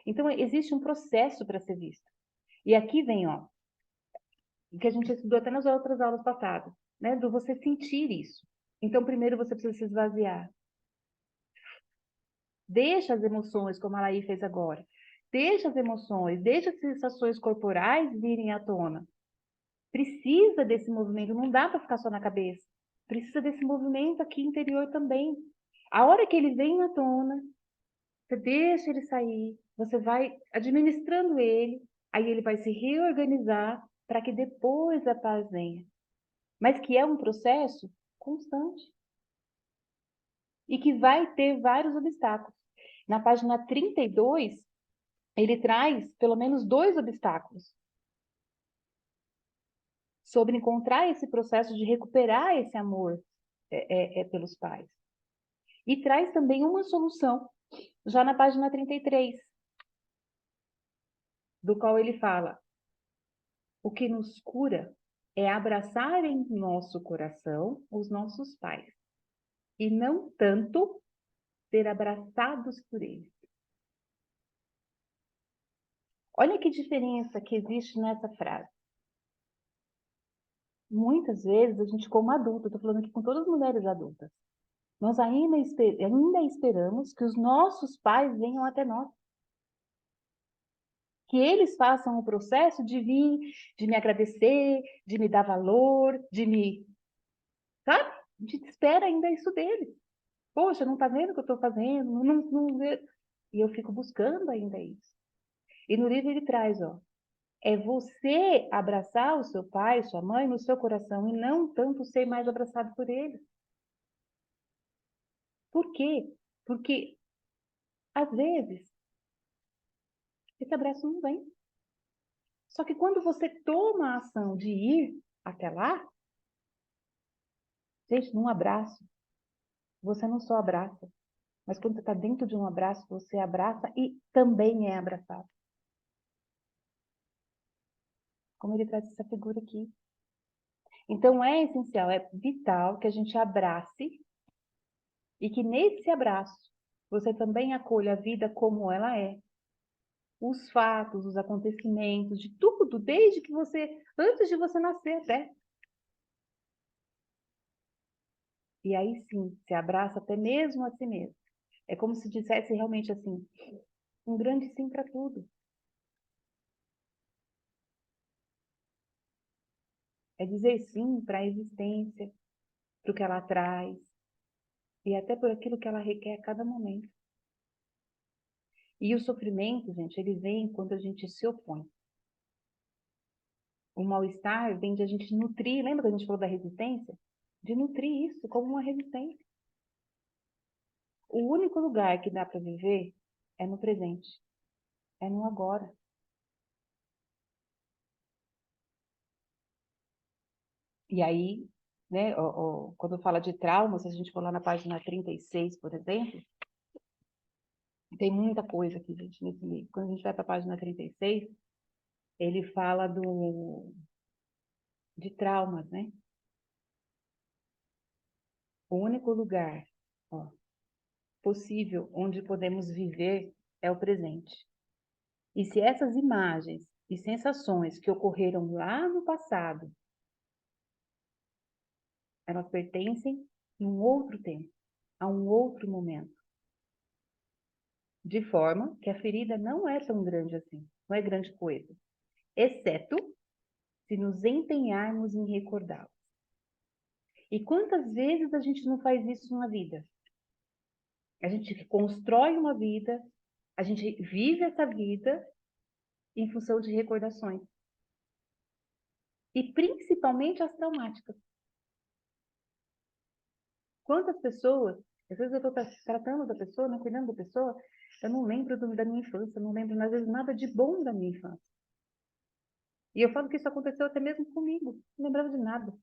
Então, existe um processo para ser visto. E aqui vem, ó, o que a gente estudou até nas outras aulas passadas, né? Do você sentir isso. Então, primeiro você precisa se esvaziar. Deixa as emoções, como a Laí fez agora. Deixa as emoções, deixa as sensações corporais virem à tona. Precisa desse movimento, não dá para ficar só na cabeça. Precisa desse movimento aqui interior também. A hora que ele vem à tona, você deixa ele sair, você vai administrando ele, aí ele vai se reorganizar para que depois a paz venha. Mas que é um processo constante. E que vai ter vários obstáculos. Na página 32, ele traz pelo menos 2 obstáculos sobre encontrar esse processo de recuperar esse amor pelos pais. E traz também uma solução, já na página 33, do qual ele fala: o que nos cura é abraçar em nosso coração os nossos pais, e não tanto ser abraçados por Ele. Olha que diferença que existe nessa frase. Muitas vezes, a gente como adulta, estou falando aqui com todas as mulheres adultas, nós ainda esperamos que os nossos pais venham até nós. Que eles façam o processo de vir, de me agradecer, de me dar valor, de me... Sabe? A gente espera ainda isso deles. Poxa, não está vendo o que eu estou fazendo? E eu fico buscando ainda isso. E no livro ele traz, ó, é você abraçar o seu pai, sua mãe no seu coração e não tanto ser mais abraçado por eles. Por quê? Porque, às vezes, esse abraço não vem. Só que quando você toma a ação de ir até lá, gente, num abraço, você não só abraça, mas quando você está dentro de um abraço, você abraça e também é abraçado. Como ele traz essa figura aqui. Então, é essencial, é vital que a gente abrace e que nesse abraço você também acolha a vida como ela é. Os fatos, os acontecimentos, de tudo, desde que você, antes de você nascer até. E aí sim, se abraça até mesmo a si mesmo. É como se dissesse realmente assim, um grande sim para tudo. É dizer sim para a existência, para o que ela traz, e até por aquilo que ela requer a cada momento. E o sofrimento, gente, ele vem quando a gente se opõe. O mal-estar vem de a gente nutrir, lembra que a gente falou da resistência? De nutrir isso como uma resistência. O único lugar que dá para viver é no presente, é no agora. E aí, né, quando fala de trauma, se a gente for lá na página 36, por exemplo, tem muita coisa aqui, gente, nesse livro. Quando a gente vai para a página 36, ele fala de traumas, né? O único lugar, ó, possível onde podemos viver é o presente. E se essas imagens e sensações que ocorreram lá no passado, elas pertencem a um outro tempo, a um outro momento. De forma que a ferida não é tão grande assim, não é grande coisa, exceto se nos empenharmos em recordá-las. E quantas vezes a gente não faz isso na vida? A gente constrói uma vida, a gente vive essa vida em função de recordações. E principalmente as traumáticas. Quantas pessoas, às vezes eu estou tratando da pessoa, não cuidando da pessoa, eu não lembro da minha infância, eu não lembro, às vezes, nada de bom da minha infância. E eu falo que isso aconteceu até mesmo comigo, não lembrava de nada.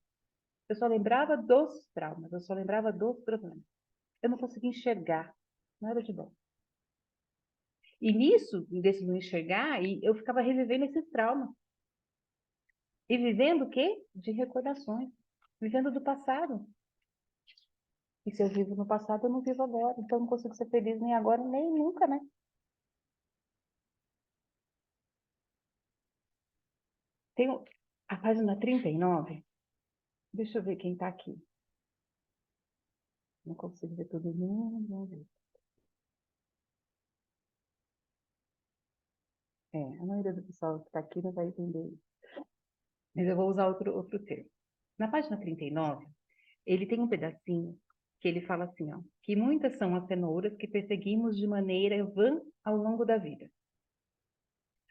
Eu só lembrava dos traumas, eu só lembrava dos problemas. Eu não conseguia enxergar, não era de bom. E nisso, desse não enxergar, eu ficava revivendo esses traumas. E vivendo o quê? De recordações. Vivendo do passado. E se eu vivo no passado, eu não vivo agora. Então eu não consigo ser feliz nem agora, nem nunca, né? Tem a página 39. Deixa eu ver quem está aqui. Não consigo ver todo mundo. Vamos ver. A maioria do pessoal que está aqui não vai entender isso. Mas eu vou usar outro termo. Na página 39, ele tem um pedacinho que ele fala assim, ó, que muitas são as cenouras que perseguimos de maneira vã ao longo da vida.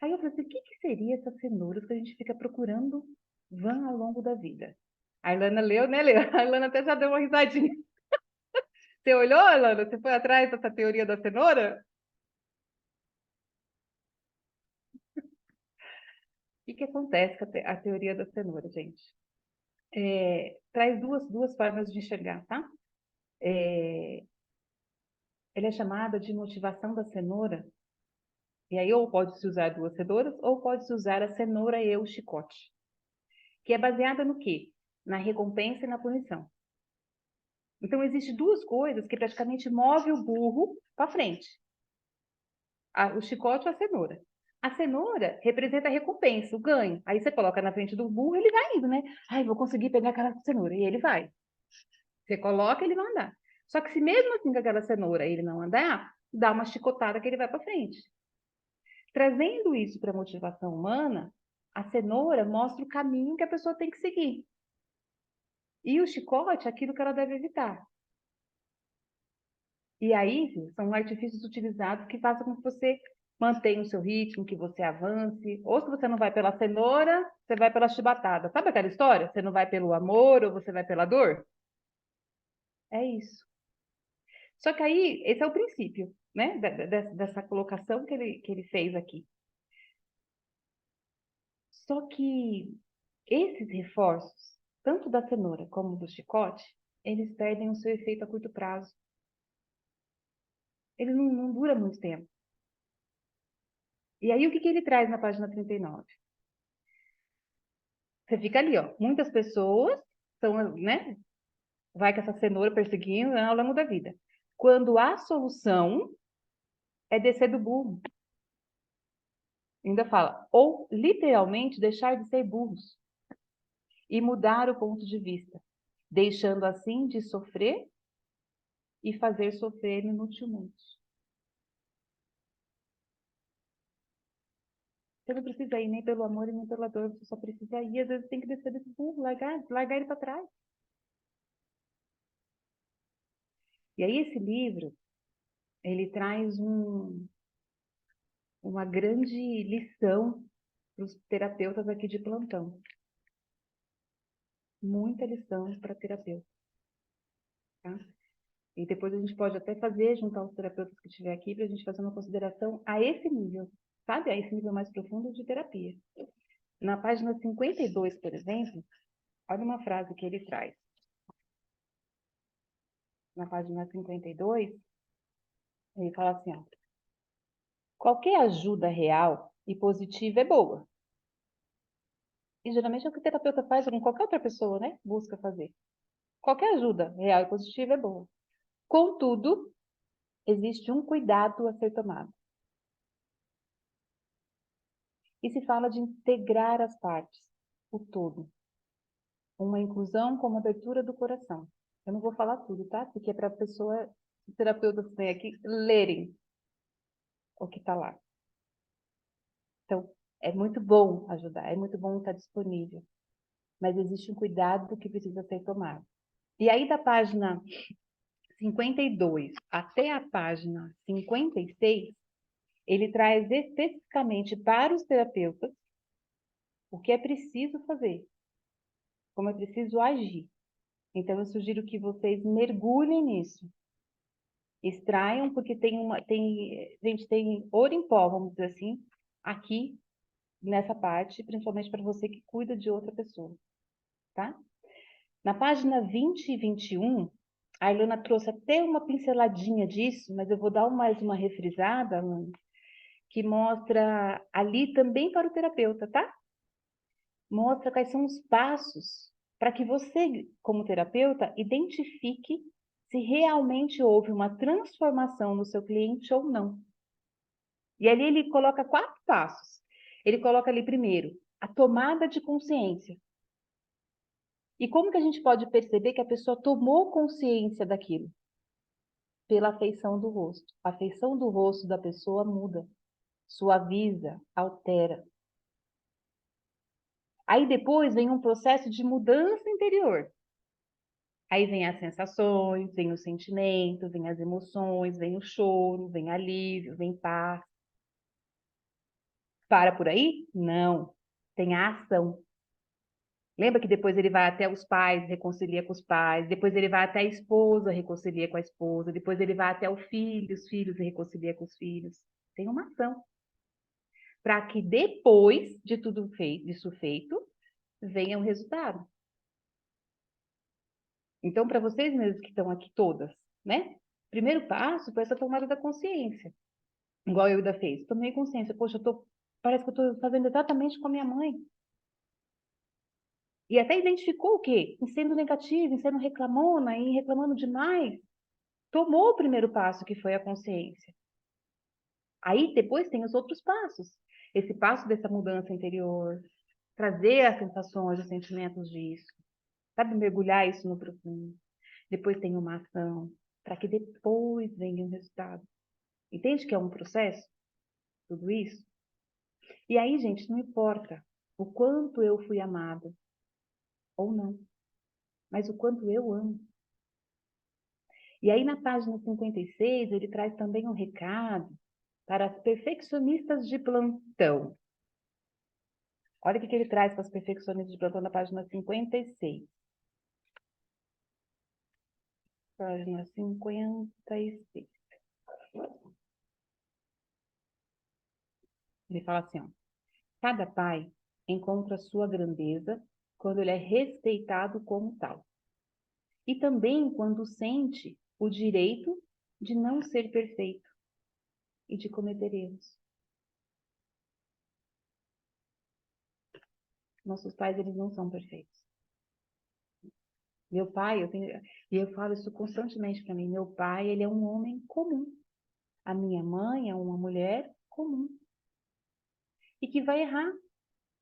Aí eu falei assim, o que seria essas cenouras que a gente fica procurando vã ao longo da vida? A Ilana leu, né, Leu? A Ilana até já deu uma risadinha. Você olhou, Ilana? Você foi atrás dessa teoria da cenoura? O que acontece com a teoria da cenoura, gente? Traz duas formas de enxergar, tá? Ela é chamada de motivação da cenoura. E aí ou pode-se usar duas cenouras, ou pode-se usar a cenoura e o chicote. Que é baseada no quê? Na recompensa e na punição. Então, existem duas coisas que praticamente movem o burro para frente. O chicote ou a cenoura. A cenoura representa a recompensa, o ganho. Aí você coloca na frente do burro, ele vai indo, né? Ai, vou conseguir pegar aquela cenoura. E ele vai. Você coloca, ele vai andar. Só que se mesmo assim com aquela cenoura ele não andar, dá uma chicotada que ele vai para frente. Trazendo isso para a motivação humana, a cenoura mostra o caminho que a pessoa tem que seguir. E o chicote, aquilo que ela deve evitar. E aí, são artifícios utilizados que façam com que você mantenha o seu ritmo, que você avance. Ou se você não vai pela cenoura, você vai pela chibatada. Sabe aquela história? Você não vai pelo amor ou você vai pela dor? É isso. Só que aí, esse é o princípio, né? Dessa colocação que ele fez aqui. Só que esses reforços, tanto da cenoura como do chicote, eles perdem o seu efeito a curto prazo. Ele não dura muito tempo. E aí, o que ele traz na página 39? Você fica ali, ó. Muitas pessoas são, né? Vai com essa cenoura perseguindo, né, ao longo da vida. Quando a solução é descer do burro. Ainda fala, ou literalmente deixar de ser burros e mudar o ponto de vista, deixando assim de sofrer e fazer sofrer inutilmente. Você não precisa ir nem pelo amor e nem pela dor, você só precisa ir, às vezes tem que descer desse burro, largar ele para trás. E aí esse livro, ele traz uma grande lição para os terapeutas aqui de plantão. Muita lição para terapeuta. Tá? E depois a gente pode até juntar os terapeutas que estiver aqui, para a gente fazer uma consideração a esse nível, sabe? A esse nível mais profundo de terapia. Na página 52, por exemplo, olha uma frase que ele traz. Na página 52, ele fala assim, ó, qualquer ajuda real e positiva é boa. E geralmente é o que o terapeuta faz, ou qualquer outra pessoa, né? Busca fazer. Qualquer ajuda real e positiva é boa. Contudo, existe um cuidado a ser tomado. E se fala de integrar as partes, o todo. Uma inclusão como abertura do coração. Eu não vou falar tudo, tá? Porque é para a pessoa, os terapeutas que vêm aqui, lerem o que está lá. Então, é muito bom ajudar, é muito bom estar disponível. Mas existe um cuidado que precisa ser tomado. E aí, da página 52 até a página 56, ele traz especificamente para os terapeutas o que é preciso fazer, como é preciso agir. Então, eu sugiro que vocês mergulhem nisso. Extraiam, porque gente, tem ouro em pó, vamos dizer assim, aqui nessa parte, principalmente para você que cuida de outra pessoa, tá? Na página 20 e 21, a Ilana trouxe até uma pinceladinha disso, mas eu vou dar mais uma refrisada, Ilana, que mostra ali também para o terapeuta, tá? Mostra quais são os passos para que você, como terapeuta, identifique se realmente houve uma transformação no seu cliente ou não. E ali ele coloca 4 passos. Ele coloca ali primeiro a tomada de consciência. E como que a gente pode perceber que a pessoa tomou consciência daquilo? Pela feição do rosto. A feição do rosto da pessoa muda, suaviza, altera. Aí depois vem um processo de mudança interior. Aí vem as sensações, vem o sentimento, vem as emoções, vem o choro, vem alívio, vem paz. Para por aí? Não. Tem a ação. Lembra que depois ele vai até os pais, reconcilia com os pais, depois ele vai até a esposa, reconcilia com a esposa, depois ele vai até o filho, os filhos, reconcilia com os filhos. Tem uma ação. Para que depois de tudo disso feito, venha o resultado. Então, para vocês mesmos que estão aqui todas, né? Primeiro passo foi essa tomada da consciência. Igual eu ainda fez. Tomei consciência. Poxa, parece que eu estou fazendo exatamente com a minha mãe. E até identificou o quê? Em sendo negativa, em sendo reclamona, em reclamando demais. Tomou o primeiro passo, que foi a consciência. Aí depois tem os outros passos. Esse passo dessa mudança interior, trazer as sensações, os sentimentos disso, sabe? Mergulhar isso no profundo. Depois tem uma ação, para que depois venha o resultado. Entende que é um processo? Tudo isso? E aí, gente, não importa o quanto eu fui amado ou não, mas o quanto eu amo. E aí, na página 56, ele traz também um recado para as perfeccionistas de plantão. Olha o que ele traz para as perfeccionistas de plantão na página 56. Página 56. Ele fala assim, ó. Cada pai encontra sua grandeza quando ele é respeitado como tal. E também quando sente o direito de não ser perfeito e de cometer erros. Nossos pais, eles não são perfeitos. Meu pai, e eu falo isso constantemente para mim, meu pai, ele é um homem comum. A minha mãe é uma mulher comum. E que vai errar.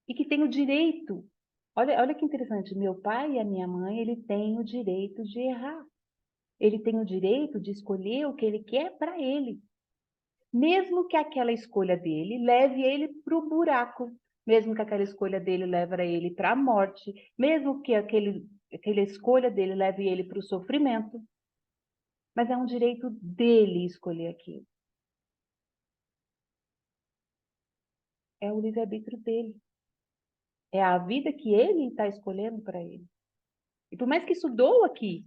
E que tem o direito. Olha que interessante, meu pai e a minha mãe, ele tem o direito de errar. Ele tem o direito de escolher o que ele quer para ele. Mesmo que aquela escolha dele leve ele para o buraco, mesmo que aquela escolha dele leve ele para a morte, mesmo que aquela escolha dele leve ele para o sofrimento, mas é um direito dele escolher aquilo. É o livre-arbítrio dele. É a vida que ele está escolhendo para ele. E por mais que isso doa aqui,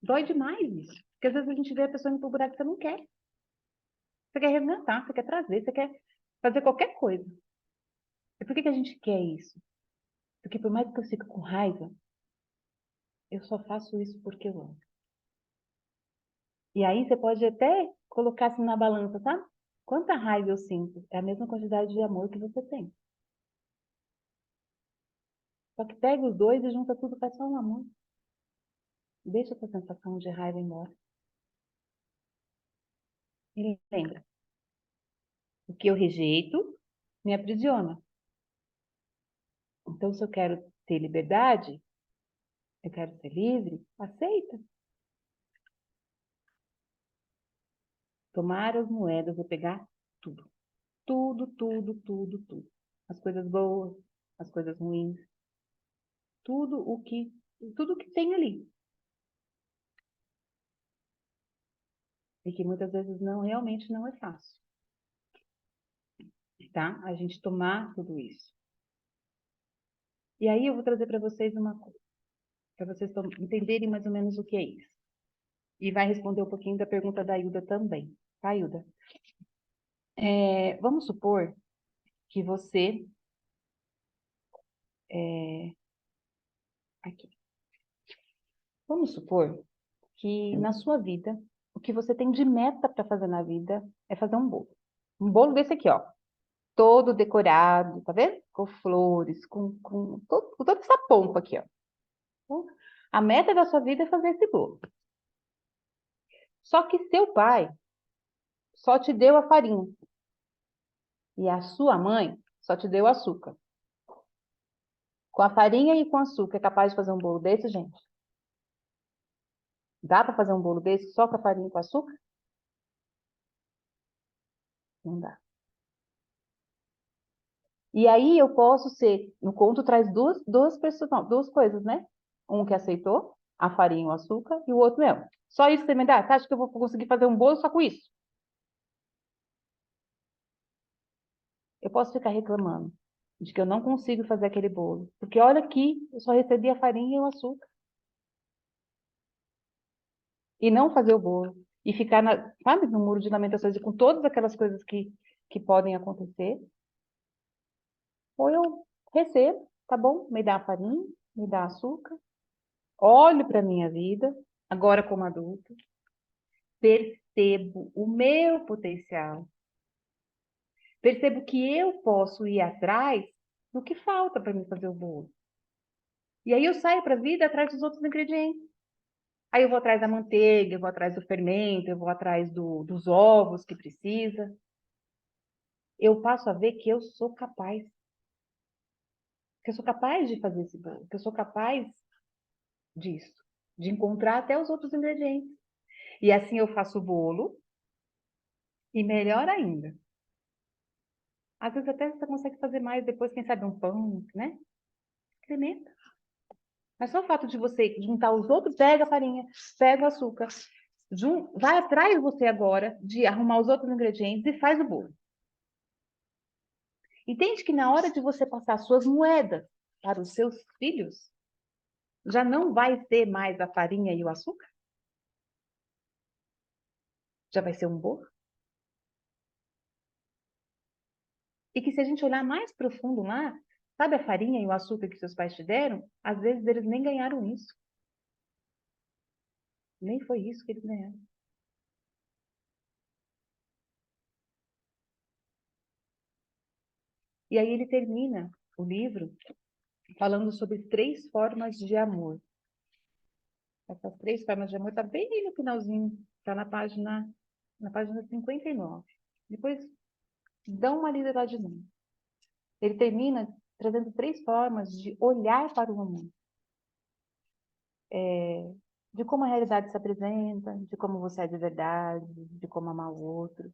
dói demais isso. Porque às vezes a gente vê a pessoa indo para o buraco que você não quer. Você quer resgatar, você quer trazer, você quer fazer qualquer coisa. E por que a gente quer isso? Porque por mais que eu fique com raiva, eu só faço isso porque eu amo. E aí você pode até colocar assim na balança, sabe? Quanta raiva eu sinto? É a mesma quantidade de amor que você tem. Só que pega os dois e junta tudo, faz só um amor. Deixa essa sensação de raiva embora. E lembra, o que eu rejeito me aprisiona. Então, se eu quero ter liberdade, eu quero ser livre, aceita. Tomar as moedas e pegar tudo. Tudo, tudo, tudo, tudo. As coisas boas, as coisas ruins. Tudo o que tem ali. E que muitas vezes realmente não é fácil. Tá? A gente tomar tudo isso. E aí eu vou trazer para vocês uma coisa. Para vocês entenderem mais ou menos o que é isso. E vai responder um pouquinho da pergunta da Hilda também. Tá, Hilda? Vamos supor que você... aqui. Vamos supor que na sua vida, o que você tem de meta para fazer na vida é fazer um bolo. Um bolo desse aqui, ó. Todo decorado, tá vendo? Com flores, com toda essa pompa aqui, ó. Então, a meta da sua vida é fazer esse bolo. Só que seu pai só te deu a farinha. E a sua mãe só te deu o açúcar. Com a farinha e com açúcar, é capaz de fazer um bolo desse, gente? Dá para fazer um bolo desse só com a farinha e com açúcar? Não dá. E aí eu posso ser... No conto traz duas pessoas, não, duas coisas, né? Um que aceitou a farinha e o açúcar e o outro não. Só isso que você me dá? Você acha que eu vou conseguir fazer um bolo só com isso? Eu posso ficar reclamando de que eu não consigo fazer aquele bolo. Porque olha aqui, eu só recebi a farinha e o açúcar. E não fazer o bolo. E ficar, sabe, no muro de lamentações e com todas aquelas coisas que podem acontecer. Ou eu recebo, tá bom? Me dá a farinha, me dá açúcar. Olho para a minha vida, agora como adulto. Percebo o meu potencial. Percebo que eu posso ir atrás do que falta para me fazer o bolo. E aí eu saio para a vida atrás dos outros ingredientes. Aí eu vou atrás da manteiga, eu vou atrás do fermento, eu vou atrás dos ovos que precisa. Eu passo a ver que eu sou capaz. Que eu sou capaz de fazer esse bolo. Que eu sou capaz disso. De encontrar até os outros ingredientes. E assim eu faço o bolo. E melhor ainda. Às vezes até você consegue fazer mais depois, quem sabe um pão, né? Experimenta. Mas só o fato de você juntar os outros, pega a farinha, pega o açúcar, vai atrás você agora de arrumar os outros ingredientes e faz o bolo. Entende que na hora de você passar suas moedas para os seus filhos, já não vai ser mais a farinha e o açúcar? Já vai ser um bolo? E que se a gente olhar mais profundo lá, sabe a farinha e o açúcar que seus pais te deram? Às vezes eles nem ganharam isso. Nem foi isso que eles ganharam. E aí ele termina o livro falando sobre 3 formas de amor. Essas 3 formas de amor está bem no finalzinho, está na página 59. Depois, dá uma lida lá de novo. Ele termina trazendo 3 formas de olhar para o amor. De como a realidade se apresenta, de como você é de verdade, de como amar o outro.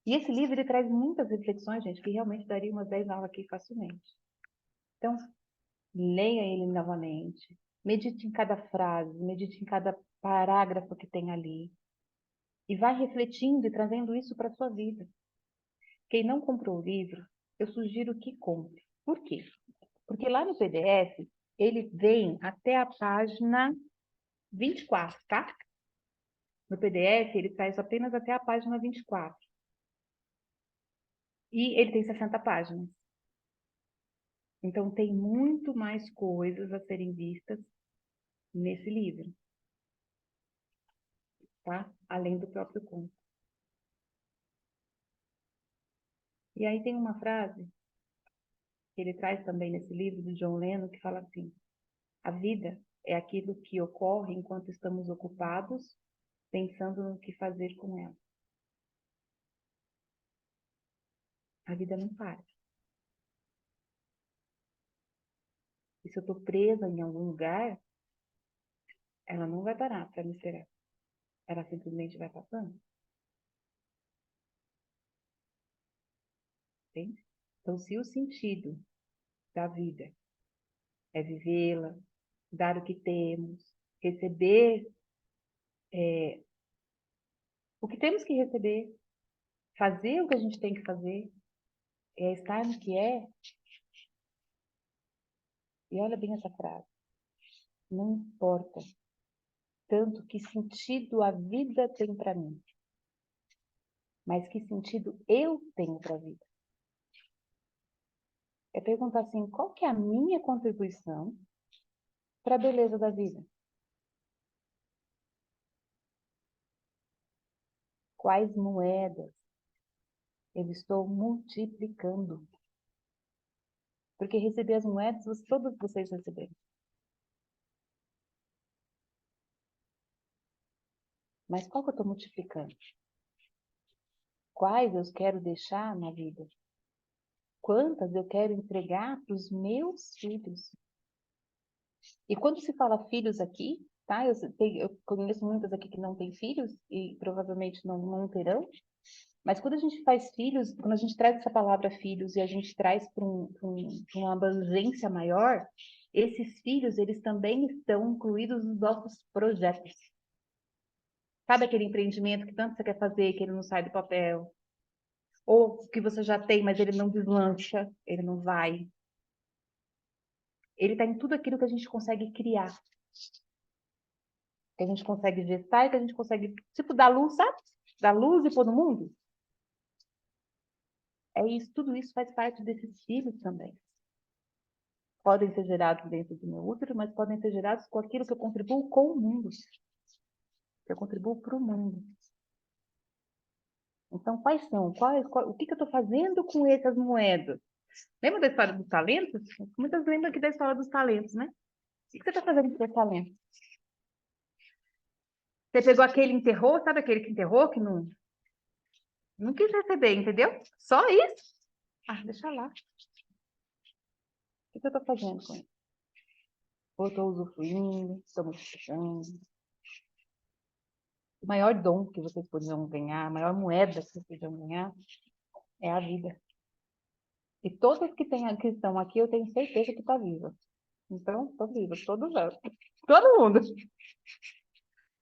E esse livro, ele traz muitas reflexões, gente, que realmente daria umas 10 aulas aqui facilmente. Então, leia ele novamente, medite em cada frase, medite em cada parágrafo que tem ali, e vai refletindo e trazendo isso para a sua vida. Quem não comprou o livro, eu sugiro que compre. Por quê? Porque lá no PDF, ele vem até a página 24, tá? No PDF, ele traz apenas até a página 24. E ele tem 60 páginas. Então, tem muito mais coisas a serem vistas nesse livro, tá? Além do próprio conto. E aí tem uma frase que ele traz também nesse livro do John Lennon, que fala assim: a vida é aquilo que ocorre enquanto estamos ocupados, pensando no que fazer com ela. A vida não para. E se eu estou presa em algum lugar, ela não vai parar para me esperar. Ela simplesmente vai passando. Entende? Então, se o sentido da vida é vivê-la, dar o que temos, receber o que temos que receber, fazer o que a gente tem que fazer, estar no que é. E olha bem essa frase. Não importa tanto que sentido a vida tem para mim, mas que sentido eu tenho para a vida. É perguntar assim, qual que é a minha contribuição para a beleza da vida? Quais moedas eu estou multiplicando? Porque receber as moedas, todos vocês receberam. Mas qual que eu estou multiplicando? Quais eu quero deixar na vida? Quantas eu quero entregar para os meus filhos? E quando se fala filhos aqui, tá? Eu conheço muitas aqui que não têm filhos e provavelmente não terão. Mas quando a gente faz filhos, quando a gente traz essa palavra filhos e a gente traz para uma abrangência maior, esses filhos, eles também estão incluídos nos nossos projetos. Sabe aquele empreendimento que tanto você quer fazer, que ele não sai do papel? Ou que você já tem, mas ele não deslancha, ele não vai. Ele está em tudo aquilo que a gente consegue criar. Que a gente consegue gestar e que a gente consegue, tipo, dar luz, sabe? Dar luz e pôr no mundo. É isso, tudo isso faz parte desses filhos também. Podem ser gerados dentro do meu útero, mas podem ser gerados com aquilo que eu contribuo com o mundo. Que eu contribuo para o mundo. Então, quais são? O que eu estou fazendo com essas moedas? Lembra da história dos talentos? Muitas lembram aqui da história dos talentos, né? que você está fazendo com esse talento? Você pegou aquele e enterrou, sabe aquele que enterrou, que não quis receber, entendeu? Só isso? Ah, deixa lá. O que eu estou fazendo com ele? Ou estou usufruindo, estou me fechando. O maior dom que vocês podiam ganhar, a maior moeda que vocês podiam ganhar é a vida. E todas que estão aqui, eu tenho certeza que está viva. Então, estou viva, todos elas. Todo mundo.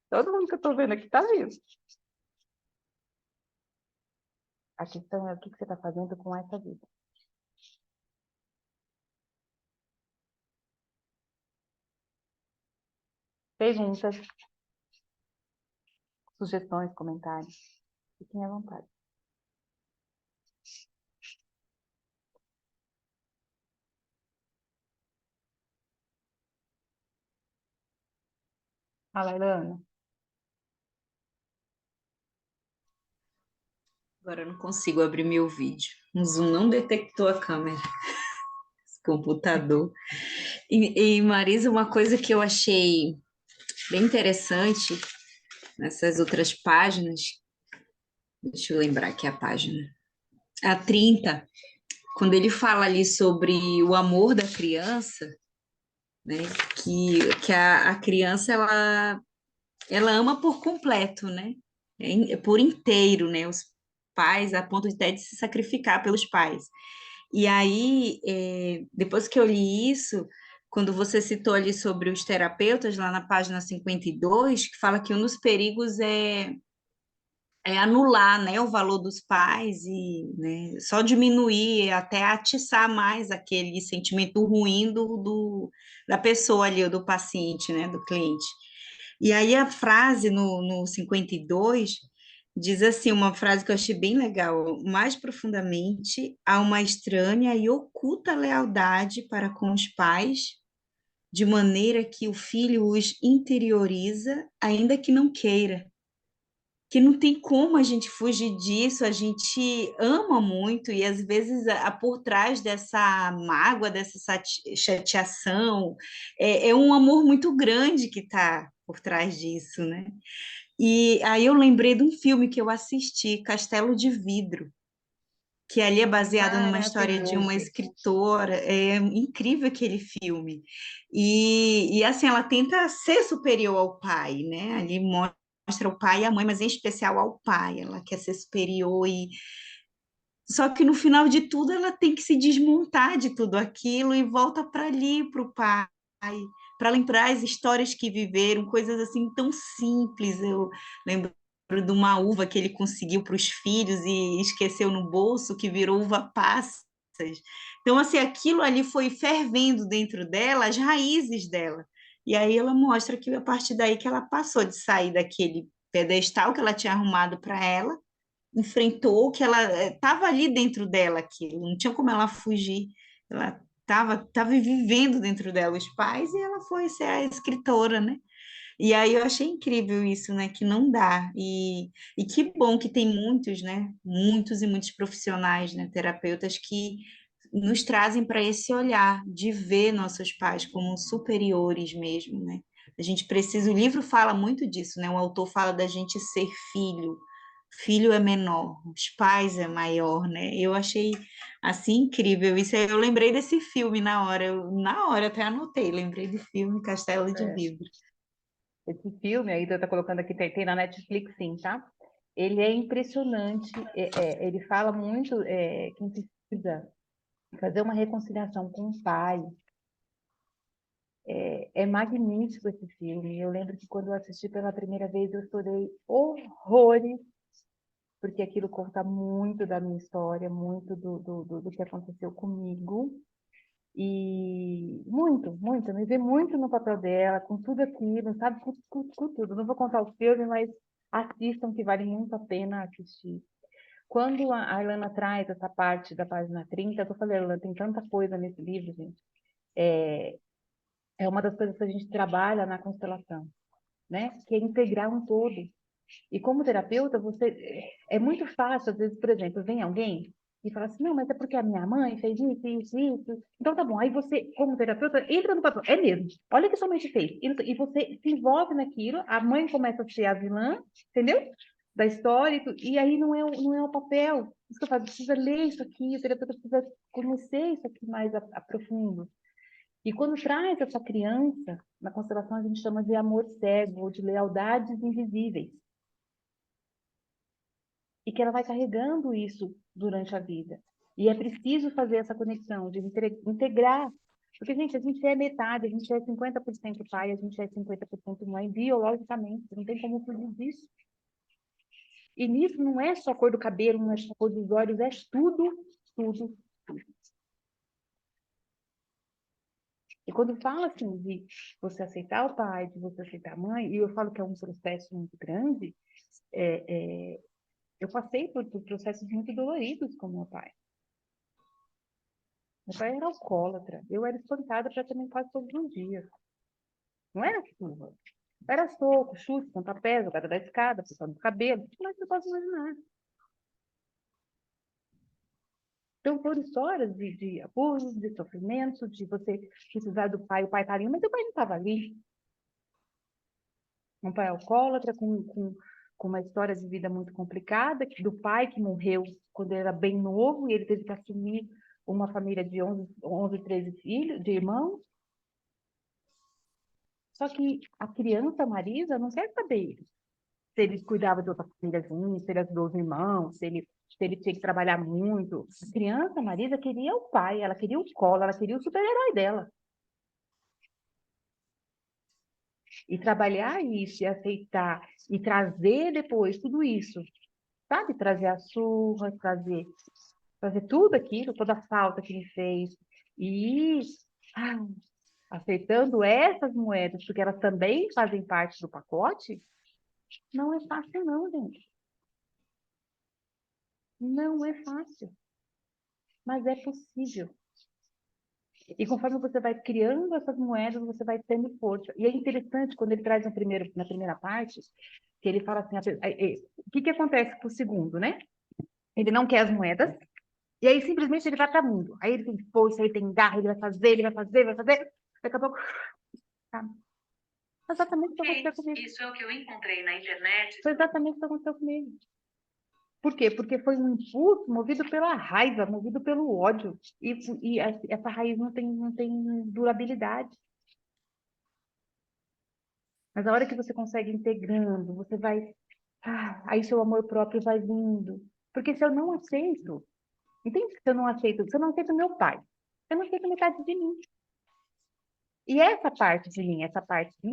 Todo mundo que eu estou vendo aqui está vivo. A questão é o que você está fazendo com essa vida. Perguntas, sugestões, comentários. Fiquem à vontade. Fala, Ilana. Agora eu não consigo abrir meu vídeo. O Zoom não detectou a câmera. Esse computador. E Marisa, uma coisa que eu achei bem interessante nessas outras páginas, deixa eu lembrar aqui a página, a 30, quando ele fala ali sobre o amor da criança, né, que a criança, ela ama por completo, né, por inteiro, né, os pais, a ponto de até de se sacrificar pelos pais. E aí, depois que eu li isso, quando você citou ali sobre os terapeutas, lá na página 52, que fala que um dos perigos é anular, né, o valor dos pais e, né, só diminuir, até atiçar mais aquele sentimento ruim da pessoa ali, ou do paciente, né, do cliente. E aí a frase no 52 diz assim, uma frase que eu achei bem legal: mais profundamente, há uma estranha e oculta lealdade para com os pais, de maneira que o filho os interioriza, ainda que não queira, que não tem como a gente fugir disso, a gente ama muito e às vezes por trás dessa mágoa, dessa chateação, é um amor muito grande que está por trás disso, né? E aí eu lembrei de um filme que eu assisti, Castelo de Vidro, que ali é baseado numa história de uma Maravilhoso. escritora, é incrível aquele filme. E assim, ela tenta ser superior ao pai, né? Ali mostra o pai e a mãe, mas em especial ao pai. Ela quer ser superior e só que no final de tudo ela tem que se desmontar de tudo aquilo e volta para ali, para o pai, para lembrar as histórias que viveram, coisas assim tão simples. Eu lembro de uma uva que ele conseguiu para os filhos e esqueceu no bolso, que virou uva passas. Então, assim, aquilo ali foi fervendo dentro dela, as raízes dela. E aí ela mostra que a partir daí que ela passou de sair daquele pedestal que ela tinha arrumado para ela, enfrentou, que ela estava ali dentro dela aquilo, não tinha como ela fugir. Ela estava vivendo dentro dela os pais e ela foi ser a escritora, né? E aí eu achei incrível isso, né? Que não dá. E que bom que tem muitos, né? Muitos e muitos profissionais, né? Terapeutas que nos trazem para esse olhar de ver nossos pais como superiores mesmo, né? A gente precisa, o livro fala muito disso, né? O autor fala da gente ser filho. Filho é menor, os pais é maior, né? Eu achei assim incrível. Isso aí, eu lembrei desse filme na hora, na hora até anotei, lembrei do filme Castelo de É. Vidro. Esse filme, aí tá colocando aqui, tem na Netflix, sim, tá? Ele é impressionante, ele fala muito, quem precisa fazer uma reconciliação com o pai. É magnífico esse filme. Eu lembro que quando eu assisti pela primeira vez, eu chorei horrores, porque aquilo conta muito da minha história, muito do que aconteceu comigo. E muito, muito, eu me vi muito no papel dela, com tudo aquilo, sabe? Com tudo. Não vou contar o filme, mas assistam, que vale muito a pena assistir. Quando a Ilana traz essa parte da página 30, eu tô falando, Ilana, tem tanta coisa nesse livro, gente. É uma das coisas que a gente trabalha na constelação, né? Que é integrar um todo. E como terapeuta, é muito fácil, às vezes, por exemplo, vem alguém e fala assim, não, mas é porque a minha mãe fez isso, isso, isso. Então tá bom, aí você, como terapeuta, entra no papel. É mesmo, olha o que sua mãe te fez. E você se envolve naquilo, a mãe começa a ser a vilã, entendeu? Da história, e aí não é o papel. Isso que eu falo, precisa ler isso aqui, o terapeuta precisa conhecer isso aqui mais a profundo. E quando traz essa criança, na constelação a gente chama de amor cego, ou de lealdades invisíveis. E que ela vai carregando isso durante a vida. E é preciso fazer essa conexão, de integrar. Porque, gente, a gente é metade, a gente é 50% pai, a gente é 50% mãe, biologicamente, não tem como fugir disso. E nisso não é só a cor do cabelo, não é só a cor dos olhos, é tudo, tudo, tudo. E quando fala assim de você aceitar o pai, de você aceitar a mãe, e eu falo que é um processo muito grande, eu passei por processos muito doloridos com meu pai. Meu pai era alcoólatra. Eu era espancada praticamente quase todos os dias. Não era surra. Era soco, chute, pontapé, jogada da escada, puxando do cabelo. Tudo mais que eu posso imaginar. Então, foram histórias de abusos, de sofrimento, de você precisar do pai, o pai está ali, mas o pai não estava ali. Um pai alcoólatra, com uma história de vida muito complicada, do pai que morreu quando ele era bem novo, e ele teve que assumir uma família de 11 13 filhos, de irmãos. Só que a criança Marisa não quer saber se ele cuidava de outra famíliazinha, se ele ajudou os irmãos, se ele tinha que trabalhar muito. A criança Marisa queria o pai, ela queria o colo, ela queria o super-herói dela. E trabalhar isso, e aceitar, e trazer depois tudo isso, sabe? Trazer a surra, trazer tudo aquilo, toda a falta que ele fez. E ah, aceitando essas moedas, porque elas também fazem parte do pacote, não é fácil não, gente. Não é fácil, mas é possível. E conforme você vai criando essas moedas, você vai tendo força. E é interessante quando ele traz na primeira parte, que ele fala assim, o que acontece pro segundo, né? Ele não quer as moedas, e aí simplesmente ele vai para o mundo. Aí ele tem força, ele tem garra, ele vai fazer, ele vai fazer, vai fazer. Daqui a pouco, tá. Exatamente o que aconteceu comigo. Isso é o que eu encontrei na internet. Foi exatamente o que aconteceu comigo. Por quê? Porque foi um impulso movido pela raiva, movido pelo ódio. E essa raiz não tem durabilidade. Mas a hora que você consegue integrando, você vai... aí seu amor próprio vai vindo. Porque se eu não aceito... Entende que se eu não aceito? Se eu não aceito meu pai, eu não aceito metade de mim. E essa parte de mim,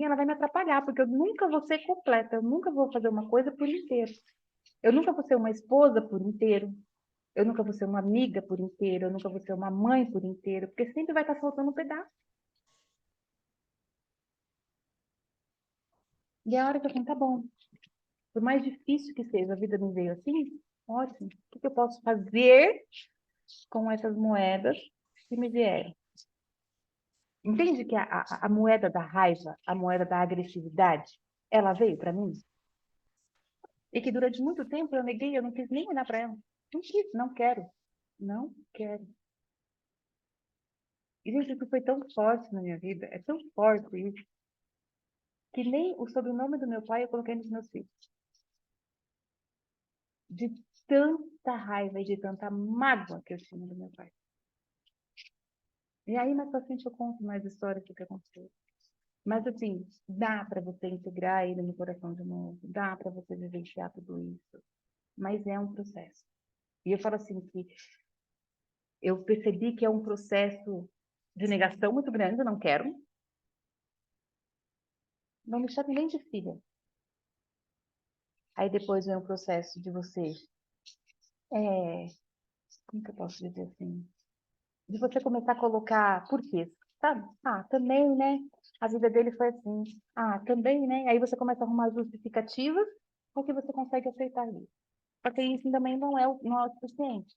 ela vai me atrapalhar, porque eu nunca vou ser completa, eu nunca vou fazer uma coisa por inteiro. Eu nunca vou ser uma esposa por inteiro. Eu nunca vou ser uma amiga por inteiro, eu nunca vou ser uma mãe por inteiro, porque sempre vai estar faltando um pedaço. E é a hora que eu falo, tá bom, por mais difícil que seja, a vida me veio assim, ótimo. O que eu posso fazer com essas moedas que me vieram? Entende que a moeda da raiva, a moeda da agressividade, ela veio para mim? E que durante muito tempo eu neguei, eu não quis nem olhar para ela. Não quis, não quero. Não quero. E, gente, isso foi tão forte na minha vida, é tão forte isso, que nem o sobrenome do meu pai eu coloquei nos meus filhos. De tanta raiva e de tanta mágoa que eu tinha do meu pai. E aí, mais pra frente, eu conto mais histórias do que aconteceu. Mas, assim, dá para você integrar ele no coração de novo, dá para você vivenciar tudo isso. Mas é um processo. E eu falo assim, que eu percebi que é um processo de negação muito grande, eu não quero. Não me chame nem de filha. Aí depois vem o processo de você, como que eu posso dizer assim? De você começar a colocar porquês, sabe? Também, né? A vida dele foi assim. Também, né? Aí você começa a arrumar justificativas para que você consegue aceitar isso. Porque isso também não é o suficiente.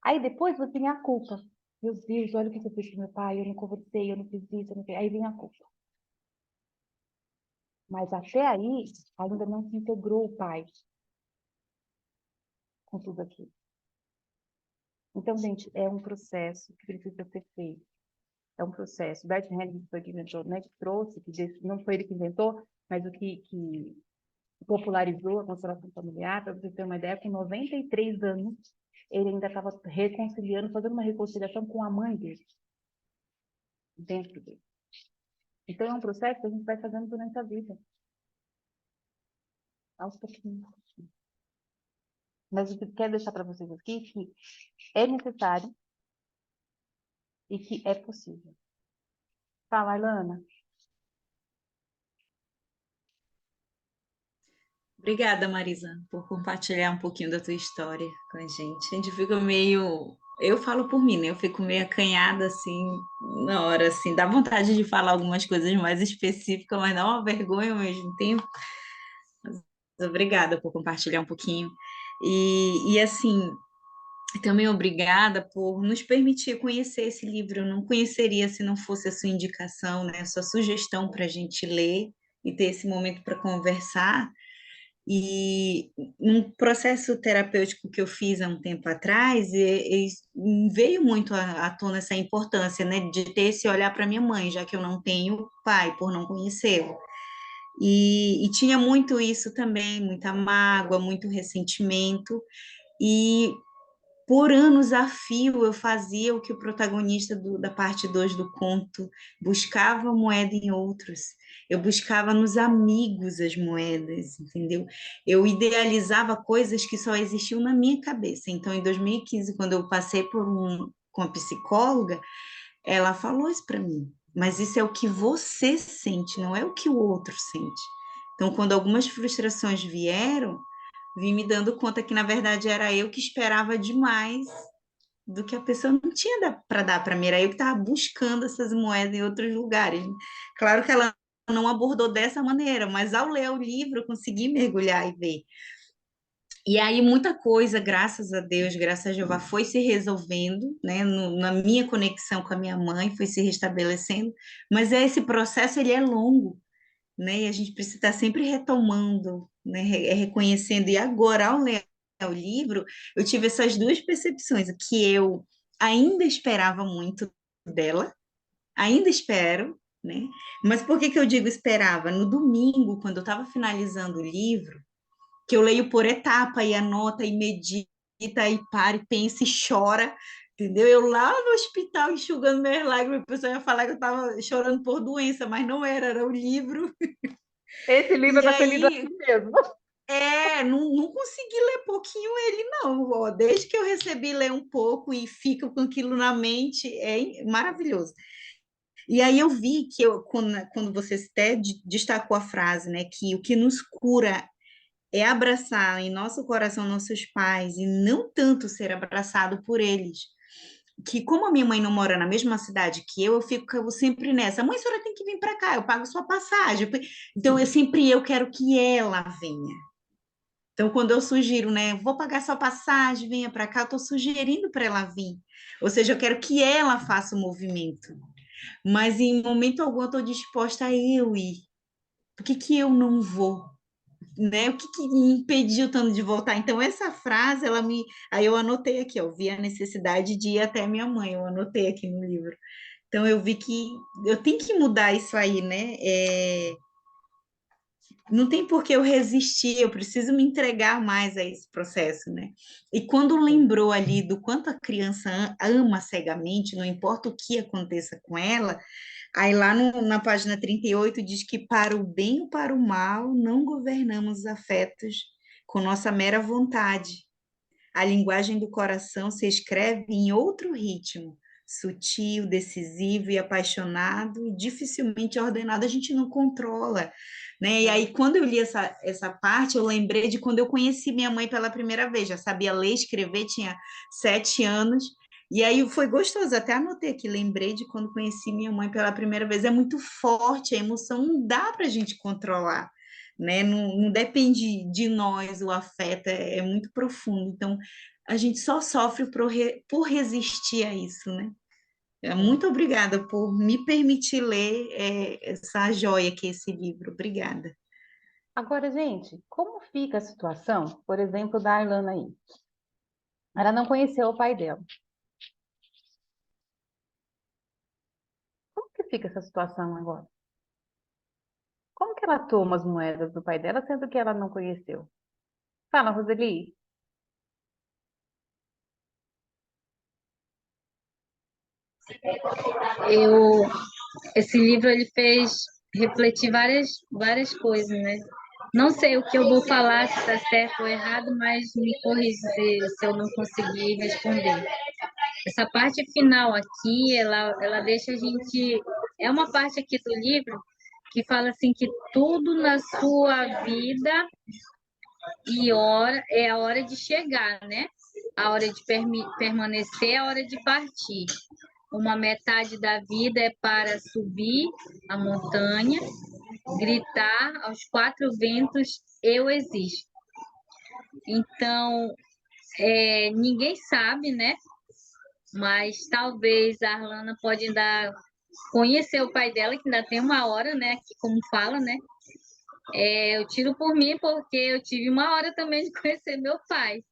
Aí depois você tem a culpa. Meu Deus, olha o que eu fiz com meu pai, eu não conversei, eu não fiz isso, eu não fiz... Aí vem a culpa. Mas até aí, ainda não se integrou o pai com tudo aquilo. Então, gente, é um processo que precisa ser feito. É um processo. Bert Hellinger foi que inventou, né, que trouxe, não foi ele que inventou, mas o que popularizou a constelação familiar, para você ter uma ideia, com 93 anos, ele ainda estava reconciliando, fazendo uma reconciliação com a mãe dele, dentro dele. Então, é um processo que a gente vai fazendo durante a vida, aos pouquinhos. Mas eu quero deixar para vocês aqui que é necessário e que é possível. Fala, Ilana. Obrigada, Marisa, por compartilhar um pouquinho da tua história com a gente. A gente fica meio. Eu falo por mim, né? Eu fico meio acanhada, assim, na hora, assim. Dá vontade de falar algumas coisas mais específicas, mas dá uma vergonha ao mesmo tempo. Mas obrigada por compartilhar um pouquinho. Assim, também obrigada por nos permitir conhecer esse livro. Eu não conheceria se não fosse a sua indicação, né? A sua sugestão para a gente ler e ter esse momento para conversar. E num processo terapêutico que eu fiz há um tempo atrás, veio muito à tona essa importância, né, de ter esse olhar para minha mãe, já que eu não tenho pai, por não conhecê-lo. E tinha muito isso também, muita mágoa, muito ressentimento. E por anos a fio eu fazia o que o protagonista da parte 2 do conto buscava moeda em outros. Eu buscava nos amigos as moedas, entendeu? Eu idealizava coisas que só existiam na minha cabeça. Então, em 2015, quando eu passei com a psicóloga, ela falou isso para mim. Mas isso é o que você sente, não é o que o outro sente. Então, quando algumas frustrações vieram, vim me dando conta que, na verdade, era eu que esperava demais do que a pessoa não tinha para dar para mim. Era eu que estava buscando essas moedas em outros lugares. Claro que ela não abordou dessa maneira, mas ao ler o livro, eu consegui mergulhar e ver. E aí muita coisa, graças a Deus, graças a Jeová, foi se resolvendo, né? Na minha conexão com a minha mãe, foi se restabelecendo. Mas esse processo, ele é longo, né? E a gente precisa estar sempre retomando, né? Reconhecendo. E agora, ao ler o livro, eu tive essas duas percepções, que eu ainda esperava muito dela, ainda espero, né? Mas por que que eu digo esperava? No domingo, quando eu estava finalizando o livro, que eu leio por etapa e anota e medita e para e pensa e chora, entendeu? Eu lá no hospital enxugando minhas lágrimas, a pessoa ia falar que eu estava chorando por doença, mas não era, era o livro. Esse livro é E para ser lido aí, assim mesmo. não consegui ler pouquinho ele, não. Ó, desde que eu recebi ler um pouco e fico com aquilo na mente, é maravilhoso. E aí eu vi que quando você até destacou a frase, né, que o que nos cura é abraçar em nosso coração nossos pais e não tanto ser abraçado por eles. Que como a minha mãe não mora na mesma cidade que eu fico sempre nessa. Mãe, a senhora tem que vir para cá, eu pago sua passagem. Então, eu quero que ela venha. Então, quando eu sugiro, né, vou pagar sua passagem, venha para cá, eu estou sugerindo para ela vir. Ou seja, eu quero que ela faça o movimento. Mas em momento algum eu estou disposta a eu ir. Por que que eu não vou? Né? O que que me impediu tanto de voltar? Então, essa frase, ela me. Aí eu anotei aqui, ó, vi a necessidade de ir até minha mãe, eu anotei aqui no livro. Então, eu vi que eu tenho que mudar isso aí, né? Não tem por que eu resistir, eu preciso me entregar mais a esse processo, né? E quando lembrou ali do quanto a criança ama cegamente, não importa o que aconteça com ela, aí lá na página 38 diz que para o bem ou para o mal não governamos os afetos com nossa mera vontade. A linguagem do coração se escreve em outro ritmo, sutil, decisivo e apaixonado, e dificilmente ordenado, a gente não controla, né? E aí, quando eu li essa parte, eu lembrei de quando eu conheci minha mãe pela primeira vez, já sabia ler, escrever, tinha 7 anos, e aí foi gostoso, até anotei aqui, lembrei de quando conheci minha mãe pela primeira vez, é muito forte, a emoção não dá para a gente controlar, né? Não depende de nós, o afeto é muito profundo. Então, a gente só sofre por resistir a isso, né? Muito obrigada por me permitir ler essa joia que é esse livro. Obrigada. Agora, gente, como fica a situação, por exemplo, da Ilana aí? Ela não conheceu o pai dela. Como que fica essa situação agora? Como que ela toma as moedas do pai dela, sendo que ela não conheceu? Fala, Roseli. Eu, esse livro ele fez refletir várias coisas, né? Não sei o que eu vou falar, se está certo ou errado, mas me corrija se eu não conseguir responder. Essa parte final aqui, ela deixa a gente. É uma parte aqui do livro que fala assim que tudo na sua vida e hora é a hora de chegar, né? A hora de permanecer, a hora de partir. Uma metade da vida é para subir a montanha, gritar aos quatro ventos, eu existo. Então, ninguém sabe, né? Mas talvez a Arlana pode ainda conhecer o pai dela, que ainda tem uma hora, né? Que como fala, né? Eu tiro por mim porque eu tive uma hora também de conhecer meu pai.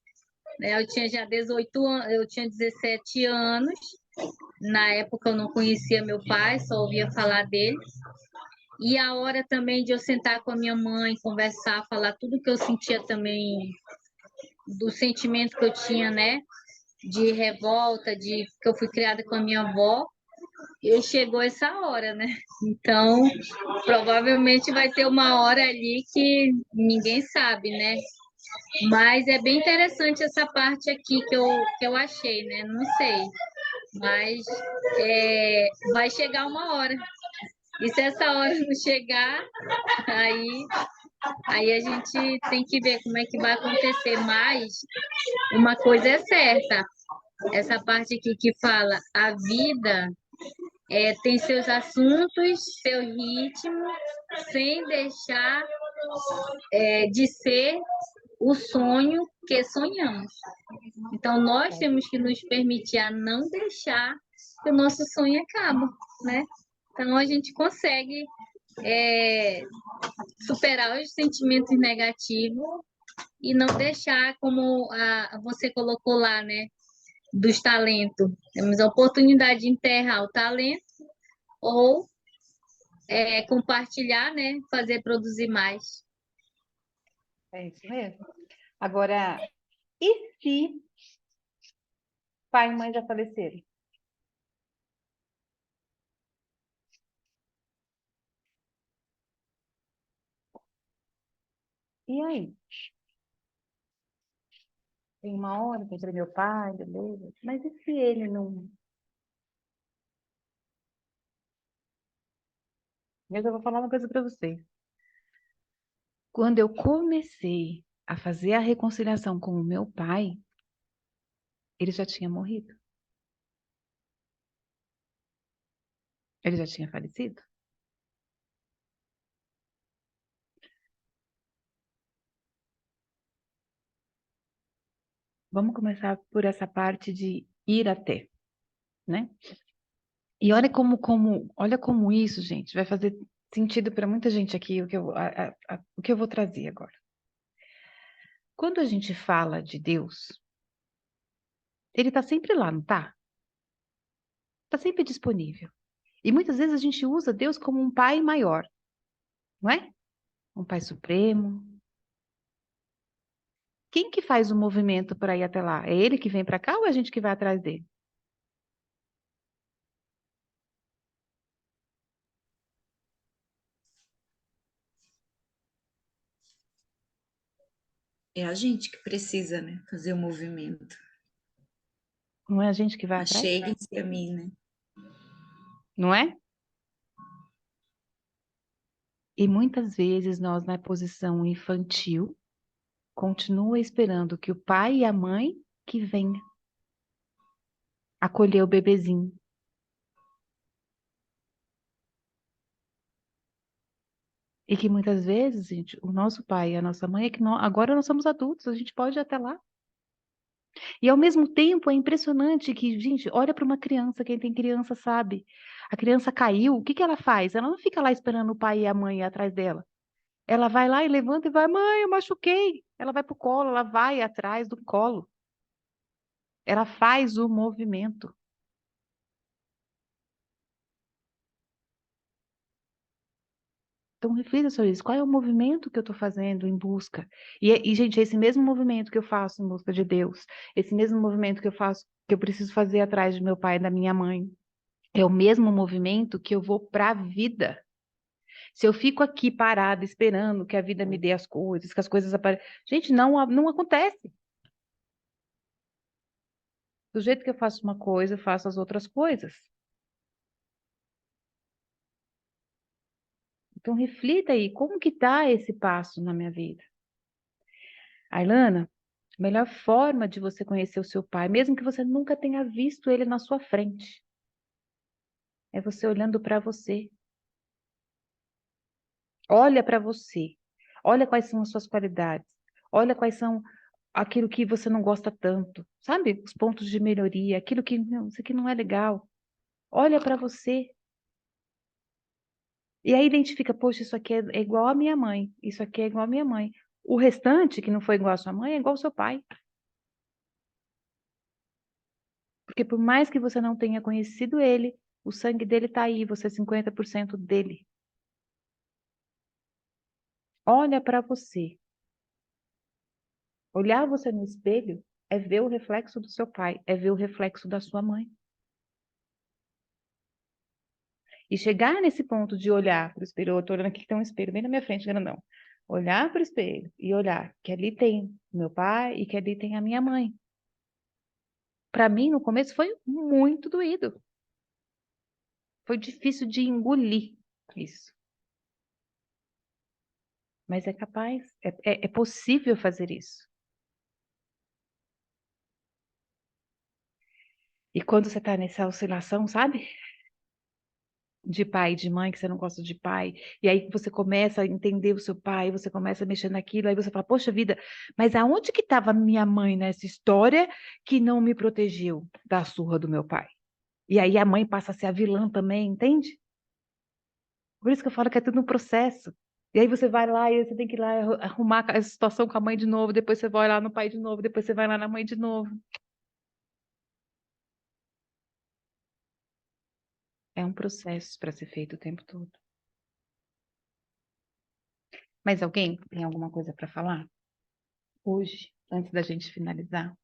Né? Eu tinha já 18 anos, eu tinha 17 anos. Na época eu não conhecia meu pai, só ouvia falar dele. E a hora também de eu sentar com a minha mãe, conversar, falar tudo que eu sentia também, do sentimento que eu tinha, né? De revolta, de que eu fui criada com a minha avó. E chegou essa hora, né? Então, provavelmente vai ter uma hora ali que ninguém sabe, né? Mas é bem interessante essa parte aqui que eu achei, né? Não sei. Mas vai chegar uma hora. E se essa hora não chegar, aí a gente tem que ver como é que vai acontecer. Mas uma coisa é certa, essa parte aqui que fala a vida tem seus assuntos, seu ritmo, sem deixar de ser o sonho que sonhamos. Então, nós temos que nos permitir a não deixar que o nosso sonho acabe, né? Então, a gente consegue superar os sentimentos negativos e não deixar, como você colocou lá, né? Dos talentos. Temos a oportunidade de enterrar o talento ou compartilhar, né? Fazer produzir mais. É isso mesmo. Agora, e se pai e mãe já faleceram? E aí? Tem uma hora que encontrei meu pai, beleza. Mas e se ele não... Eu já vou falar uma coisa para vocês. Quando eu comecei a fazer a reconciliação com o meu pai, ele já tinha morrido. Ele já tinha falecido. Vamos começar por essa parte de ir até, né? E olha como isso, gente, vai fazer sentido para muita gente aqui, o que eu vou trazer agora. Quando a gente fala de Deus, ele está sempre lá, não está? Está sempre disponível. E muitas vezes a gente usa Deus como um pai maior, não é? Um pai supremo. Quem que faz o movimento para ir até lá? É ele que vem para cá ou é a gente que vai atrás dele? É a gente que precisa, né, fazer o movimento. Não é a gente que vai atrás? Cheguem-se a mim, né? Não é? E muitas vezes nós, na posição infantil, continua esperando que o pai e a mãe que venha acolher o bebezinho. E que muitas vezes, gente, o nosso pai e a nossa mãe agora nós somos adultos, a gente pode ir até lá. E ao mesmo tempo é impressionante que, gente, olha para uma criança, quem tem criança sabe. A criança caiu, o que que ela faz? Ela não fica lá esperando o pai e a mãe ir atrás dela. Ela vai lá e levanta e vai, mãe, eu machuquei. Ela vai pro colo, ela vai atrás do colo. ela faz o movimento. Então, reflita sobre isso. Qual é o movimento que eu estou fazendo em busca? Gente, é esse mesmo movimento que eu faço em busca de Deus, esse mesmo movimento que eu faço, que eu preciso fazer atrás do meu pai e da minha mãe, é o mesmo movimento que eu vou para a vida. Se eu fico aqui parada, esperando que a vida me dê as coisas, que as coisas apareçam. Gente, não acontece. Do jeito que eu faço uma coisa, eu faço as outras coisas. Então, reflita aí, como que está esse passo na minha vida? Ailana, a melhor forma de você conhecer o seu pai, mesmo que você nunca tenha visto ele na sua frente, é você olhando para você. Olha para você. Olha quais são as suas qualidades. Olha quais são aquilo que você não gosta tanto. Sabe? Os pontos de melhoria, aquilo que, não, isso aqui não é legal. Olha para você. E aí identifica, poxa, isso aqui é igual à minha mãe. Isso aqui é igual à minha mãe. O restante, que não foi igual à sua mãe, é igual ao seu pai. Porque por mais que você não tenha conhecido ele, o sangue dele está aí, você é 50% dele. Olha para você. Olhar você no espelho é ver o reflexo do seu pai, é ver o reflexo da sua mãe. E chegar nesse ponto de olhar para o espelho, eu estou olhando aqui que tem um espelho bem na minha frente, grandão. Olhar para o espelho e olhar que ali tem meu pai e que ali tem a minha mãe. Para mim, no começo, foi muito doído. Foi difícil de engolir isso. Mas é capaz, é possível fazer isso. E quando você está nessa oscilação, sabe? De pai e de mãe, que você não gosta de pai, e aí você começa a entender o seu pai, você começa a mexer naquilo, aí você fala, poxa vida, mas aonde que estava minha mãe nessa história que não me protegeu da surra do meu pai? E aí a mãe passa a ser a vilã também, entende? Por isso que eu falo que é tudo um processo. E aí você vai lá e você tem que ir lá arrumar a situação com a mãe de novo, depois você vai lá no pai de novo, depois você vai lá na mãe de novo. É um processo para ser feito o tempo todo. Mas alguém tem alguma coisa para falar hoje, antes da gente finalizar?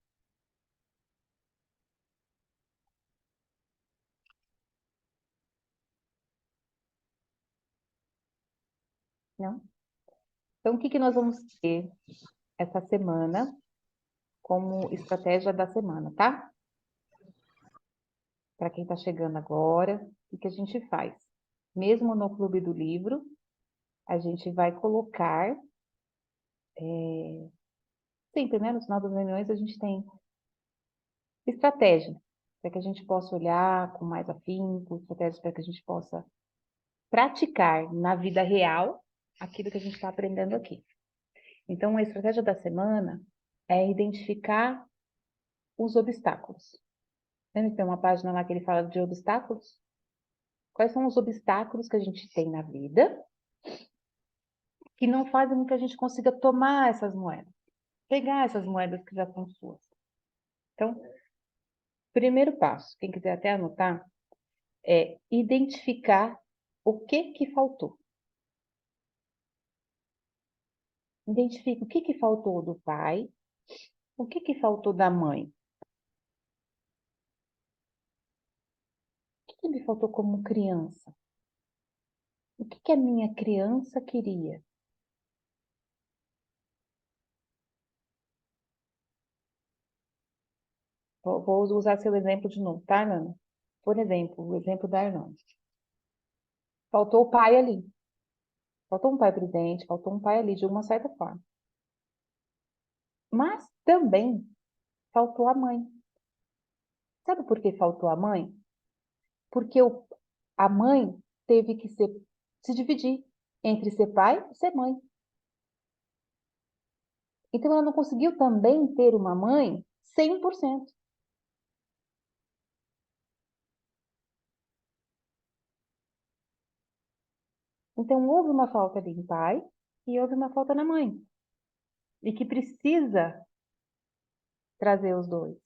Não? Então, o que que nós vamos ter essa semana como estratégia da semana, tá? Para quem está chegando agora, o que a gente faz? Mesmo no Clube do Livro, a gente vai colocar, sempre, né? No final das reuniões, a gente tem estratégia, para que a gente possa olhar com mais afinco, estratégias para que a gente possa praticar na vida real aquilo que a gente está aprendendo aqui. Então, a estratégia da semana é identificar os obstáculos. Lembra que tem uma página lá que ele fala de obstáculos? Quais são os obstáculos que a gente tem na vida que não fazem com que a gente consiga tomar essas moedas, pegar essas moedas que já são suas? Então, primeiro passo, quem quiser até anotar, é identificar o que faltou. Identifique o que faltou do pai, o que faltou da mãe. O que me faltou como criança? O que a minha criança queria? Vou usar seu exemplo de novo, tá, Nana? Por exemplo, o exemplo da Irlanda. Faltou o pai ali. Faltou um pai presente, faltou um pai ali, de uma certa forma. Mas também faltou a mãe. Sabe por que faltou a mãe? Porque a mãe teve que se dividir entre ser pai e ser mãe. Então, ela não conseguiu também ter uma mãe 100%. Então, houve uma falta ali em pai e houve uma falta na mãe. E que precisa trazer os dois.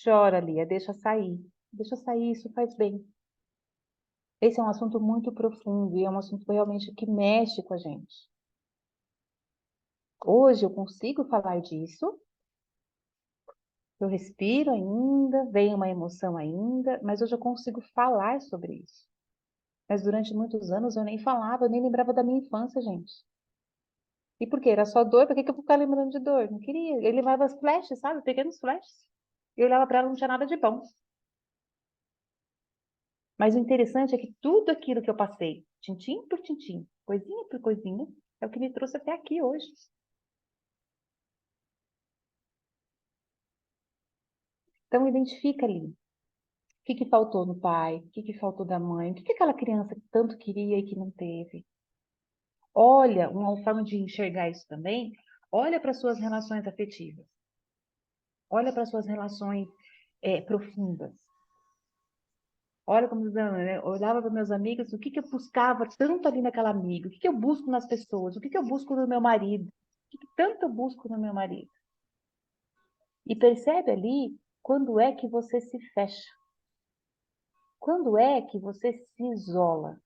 Chora, Lia, deixa sair. Deixa sair, isso faz bem. Esse é um assunto muito profundo e é um assunto realmente que mexe com a gente. Hoje eu consigo falar disso, eu respiro ainda, vem uma emoção ainda, mas hoje eu consigo falar sobre isso. Mas durante muitos anos eu nem falava, eu nem lembrava da minha infância, gente. E por quê? Era só dor, por que que eu vou ficar lembrando de dor? Não queria. Ele levava as flashes, sabe? Pequenos flashes. Eu olhava para ela, não tinha nada de bom. Mas o interessante é que tudo aquilo que eu passei, tintim por tintim, coisinha por coisinha, é o que me trouxe até aqui hoje. Então, identifica ali. O que faltou no pai? O que faltou da mãe? O que aquela criança tanto queria e que não teve? Olha, uma forma de enxergar isso também, olha para suas relações afetivas. Olha para suas relações profundas. Olha como eu olhava para meus amigos, o que eu buscava tanto ali naquela amiga, o que eu busco nas pessoas, o que eu busco no meu marido, o que tanto eu busco no meu marido. E percebe ali quando é que você se fecha, quando é que você se isola,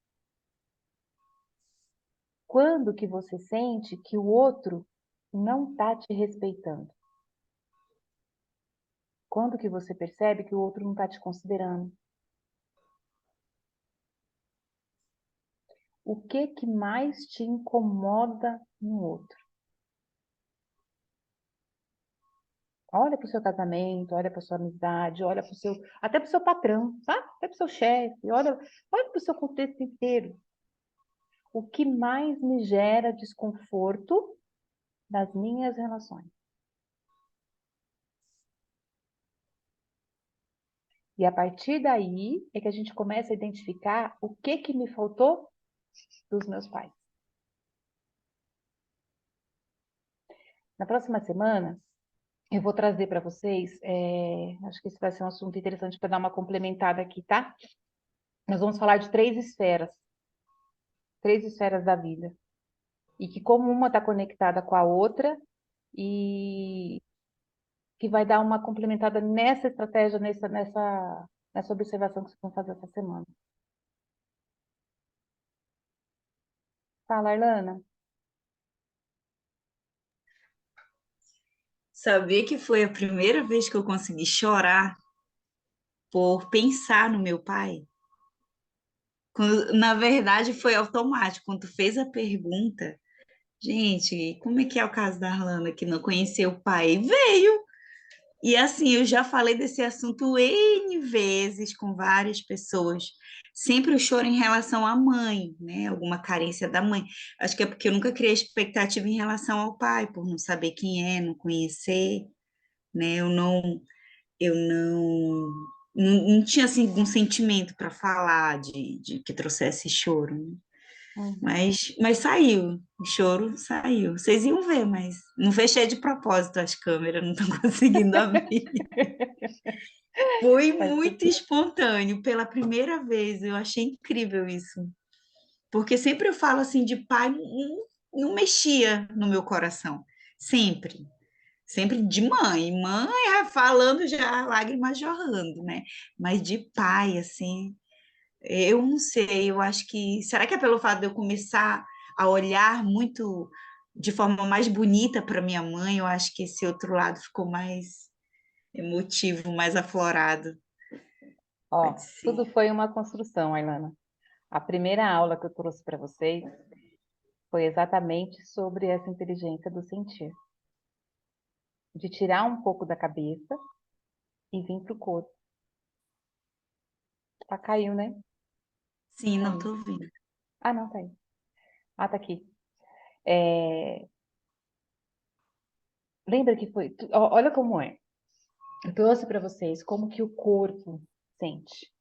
quando que você sente que o outro não está te respeitando, quando que você percebe que o outro não está te considerando. O que mais te incomoda no outro? Olha para o seu casamento, olha para a sua amizade, olha para o seu, até para o seu patrão, sabe? Até para o seu chefe, olha para o seu contexto inteiro. O que mais me gera desconforto nas minhas relações? E a partir daí é que a gente começa a identificar o que me faltou dos meus pais. Na próxima semana, eu vou trazer para vocês, acho que esse vai ser um assunto interessante para dar uma complementada aqui, tá? Nós vamos falar de três esferas da vida. E que como uma está conectada com a outra e que vai dar uma complementada nessa estratégia, nessa observação que vocês vão fazer essa semana. Fala, Arlana. Sabia que foi a primeira vez que eu consegui chorar por pensar no meu pai? Na verdade, foi automático. Quando tu fez a pergunta, gente, como é que é o caso da Arlana que não conheceu o pai? Veio! E assim, eu já falei desse assunto N vezes com várias pessoas. Sempre o choro em relação à mãe, né? Alguma carência da mãe. Acho que é porque eu nunca criei expectativa em relação ao pai, por não saber quem é, não conhecer, né? Eu não tinha assim um sentimento para falar de que trouxesse choro, né? Mas saiu, o choro saiu. Vocês iam ver, mas não fechei de propósito as câmeras, não estão conseguindo abrir. Foi muito espontâneo, pela primeira vez, eu achei incrível isso. Porque sempre eu falo assim de pai, não mexia no meu coração, sempre. Sempre de mãe, falando já, lágrimas jorrando, né? Mas de pai, assim, eu não sei, eu acho que. Será que é pelo fato de eu começar a olhar muito de forma mais bonita para minha mãe? Eu acho que esse outro lado ficou mais emotivo, mais aflorado. Pode Ó, ser. tudo foi uma construção, Arlana. A primeira aula que eu trouxe para vocês foi exatamente sobre essa inteligência do sentir. De tirar um pouco da cabeça e vir para o corpo. Tá, caiu, né? Sim, não Caiu. estou vendo. Ah, não, tá aí. Ah, tá aqui. É, Lembra que foi... Olha como é. Eu trouxe para vocês como que o corpo sente.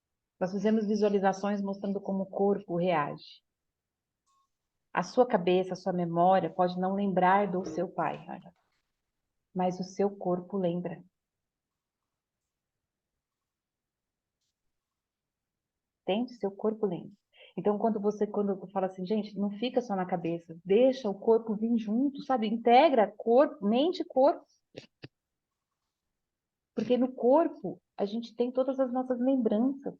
Nós fizemos visualizações mostrando como o corpo reage. A sua cabeça, a sua memória pode não lembrar do seu pai, mas o seu corpo lembra. Entende? Seu corpo lembra. Então, quando eu falo assim, gente, não fica só na cabeça, deixa o corpo vir junto, sabe? Integra corpo, mente e corpo. Porque no corpo, a gente tem todas as nossas lembranças.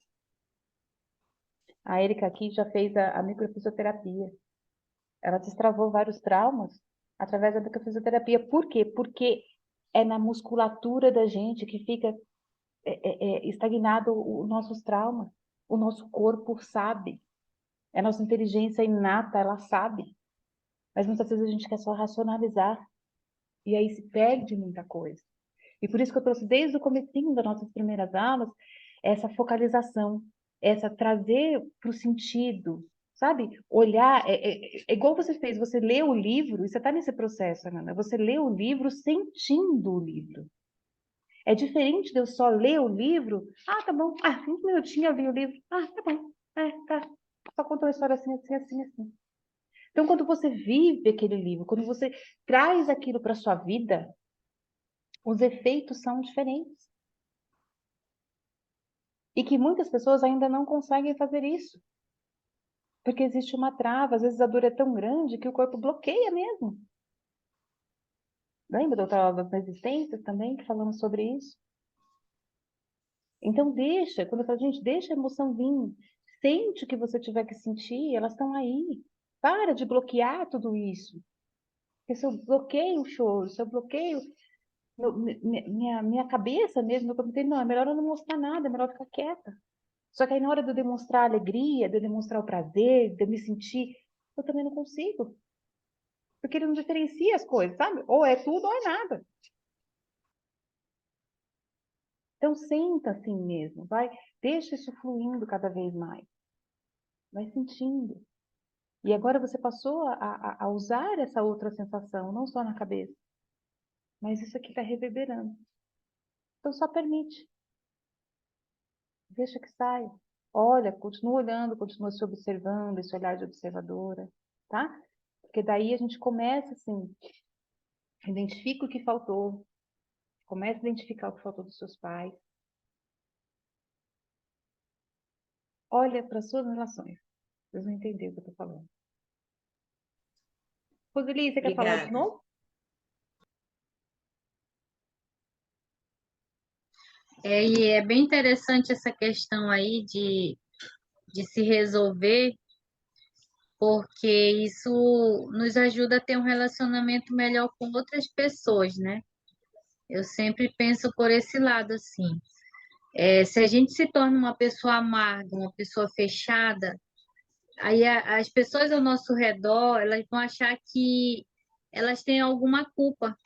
A Érica aqui já fez a microfisioterapia. Ela destravou vários traumas através da microfisioterapia. Por quê? Porque é na musculatura da gente que fica estagnado os nossos traumas. O nosso corpo sabe. A nossa inteligência inata, ela sabe. Mas muitas vezes a gente quer só racionalizar. E aí se perde muita coisa. E por isso que eu trouxe desde o comecinho das nossas primeiras aulas essa focalização, essa trazer para o sentido, sabe? Olhar, é igual você fez, você lê o livro, e você está nesse processo, Ana, você lê o livro sentindo o livro. É diferente de eu só ler o livro, tá bom, 20 minutinhos eu li o livro, tá bom, tá, só contou a história assim, assim, assim, assim. Então, quando você vive aquele livro, quando você traz aquilo para sua vida, os efeitos são diferentes. E que muitas pessoas ainda não conseguem fazer isso. Porque existe uma trava, às vezes a dor é tão grande que o corpo bloqueia mesmo. Lembra da outra aula das resistências também, que falamos sobre isso? Então deixa, quando eu falo, gente, deixa a emoção vir. Sente o que você tiver que sentir, elas estão aí. Para de bloquear tudo isso. Porque se eu bloqueio o choro, se eu bloqueio minha cabeça mesmo, meu corpo inteiro, não, é melhor eu não mostrar nada, é melhor ficar quieta. Só que aí na hora de eu demonstrar a alegria, de eu demonstrar o prazer, de eu me sentir, eu também não consigo. Porque ele não diferencia as coisas, sabe? Ou é tudo ou é nada. Então senta assim mesmo, vai, deixa isso fluindo cada vez mais. Vai sentindo. E agora você passou a usar essa outra sensação, não só na cabeça. Mas isso aqui está reverberando. Então só permite. Deixa que saia. Olha, continua olhando, continua se observando, esse olhar de observadora, tá? Porque daí a gente começa assim, identifica o que faltou, começa a identificar o que faltou dos seus pais. Olha para as suas relações. Vocês vão entender o que eu estou falando. Roseli, você quer falar de Obrigada. novo? E é bem interessante essa questão aí de se resolver, porque isso nos ajuda a ter um relacionamento melhor com outras pessoas, né? Eu sempre penso por esse lado, assim. Se a gente se torna uma pessoa amarga, uma pessoa fechada, aí as pessoas ao nosso redor, elas vão achar que elas têm alguma culpa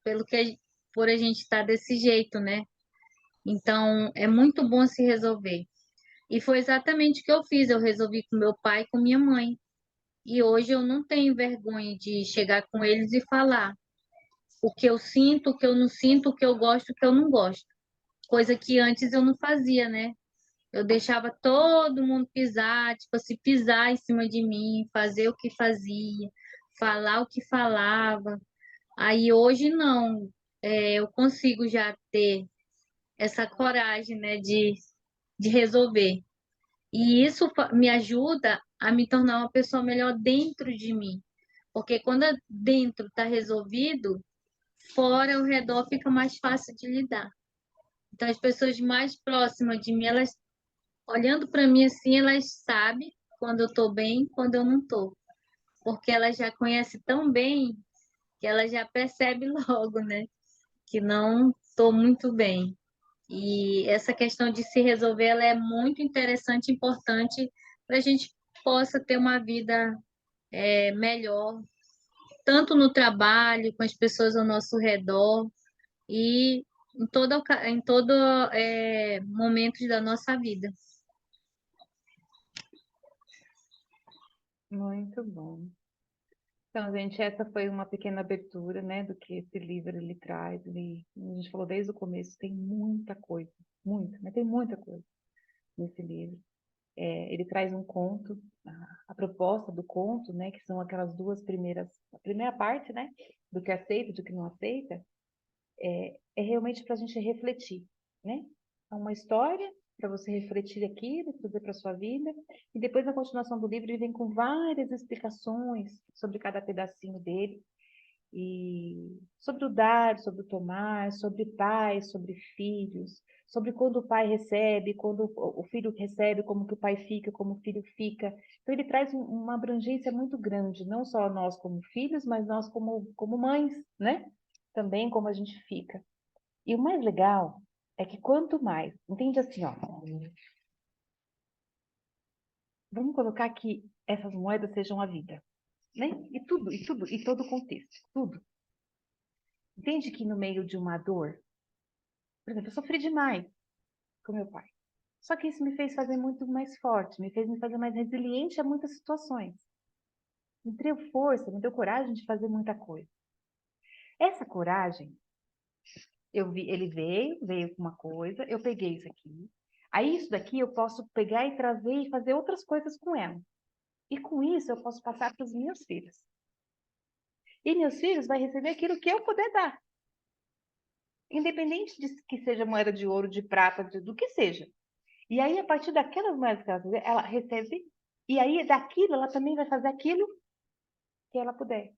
pelo que por a gente estar desse jeito, né? Então, é muito bom se resolver. E foi exatamente o que eu fiz. Eu resolvi com meu pai e com minha mãe. E hoje eu não tenho vergonha de chegar com eles e falar o que eu sinto, o que eu não sinto, o que eu gosto, o que eu não gosto. Coisa que antes eu não fazia, né? Eu deixava todo mundo pisar, tipo assim, pisar em cima de mim, fazer o que fazia, falar o que falava. Aí hoje não. Eu consigo já ter essa coragem, né, de resolver. E isso me ajuda a me tornar uma pessoa melhor dentro de mim. Porque quando dentro está resolvido, fora ao redor fica mais fácil de lidar. Então, as pessoas mais próximas de mim, elas olhando para mim assim, elas sabem quando eu estou bem e quando eu não estou. Porque elas já conhecem tão bem que elas já percebem logo, né? Que não estou muito bem. E essa questão de se resolver, ela é muito interessante e importante para a gente possa ter uma vida melhor, tanto no trabalho, com as pessoas ao nosso redor e em todo momentos da nossa vida. Muito bom. Então, gente, essa foi uma pequena abertura, né, do que esse livro ele traz. A gente falou desde o começo, tem muita coisa, muita, mas tem muita coisa nesse livro. Ele traz um conto, a proposta do conto, né, que são aquelas duas primeiras, a primeira parte, né, do que aceita, do que não aceita, é realmente para a gente refletir, né? É uma história para você refletir aquilo, trazer para sua vida, e depois na continuação do livro ele vem com várias explicações sobre cada pedacinho dele, E sobre o dar, sobre o tomar, sobre pais, sobre filhos, sobre quando o pai recebe, quando o filho recebe, como que o pai fica, como o filho fica. Então ele traz uma abrangência muito grande, não só nós como filhos, mas nós como mães, né? Também como a gente fica. E o mais legal é que quanto mais, entende assim, ó, vamos colocar que essas moedas sejam a vida, né? E todo o contexto, tudo. Entende que no meio de uma dor, por exemplo, eu sofri demais com meu pai. Só que isso me fez fazer muito mais forte, me fez me fazer mais resiliente a muitas situações. Me deu força, me deu coragem de fazer muita coisa. Essa coragem, ele veio com uma coisa, eu peguei isso aqui. Aí isso daqui eu posso pegar e trazer e fazer outras coisas com ela. E com isso eu posso passar para os meus filhos. E meus filhos vão receber aquilo que eu puder dar. Independente de que seja moeda de ouro, de prata, do que seja. E aí, a partir daquelas moedas que ela recebe, e aí daquilo ela também vai fazer aquilo que ela puder.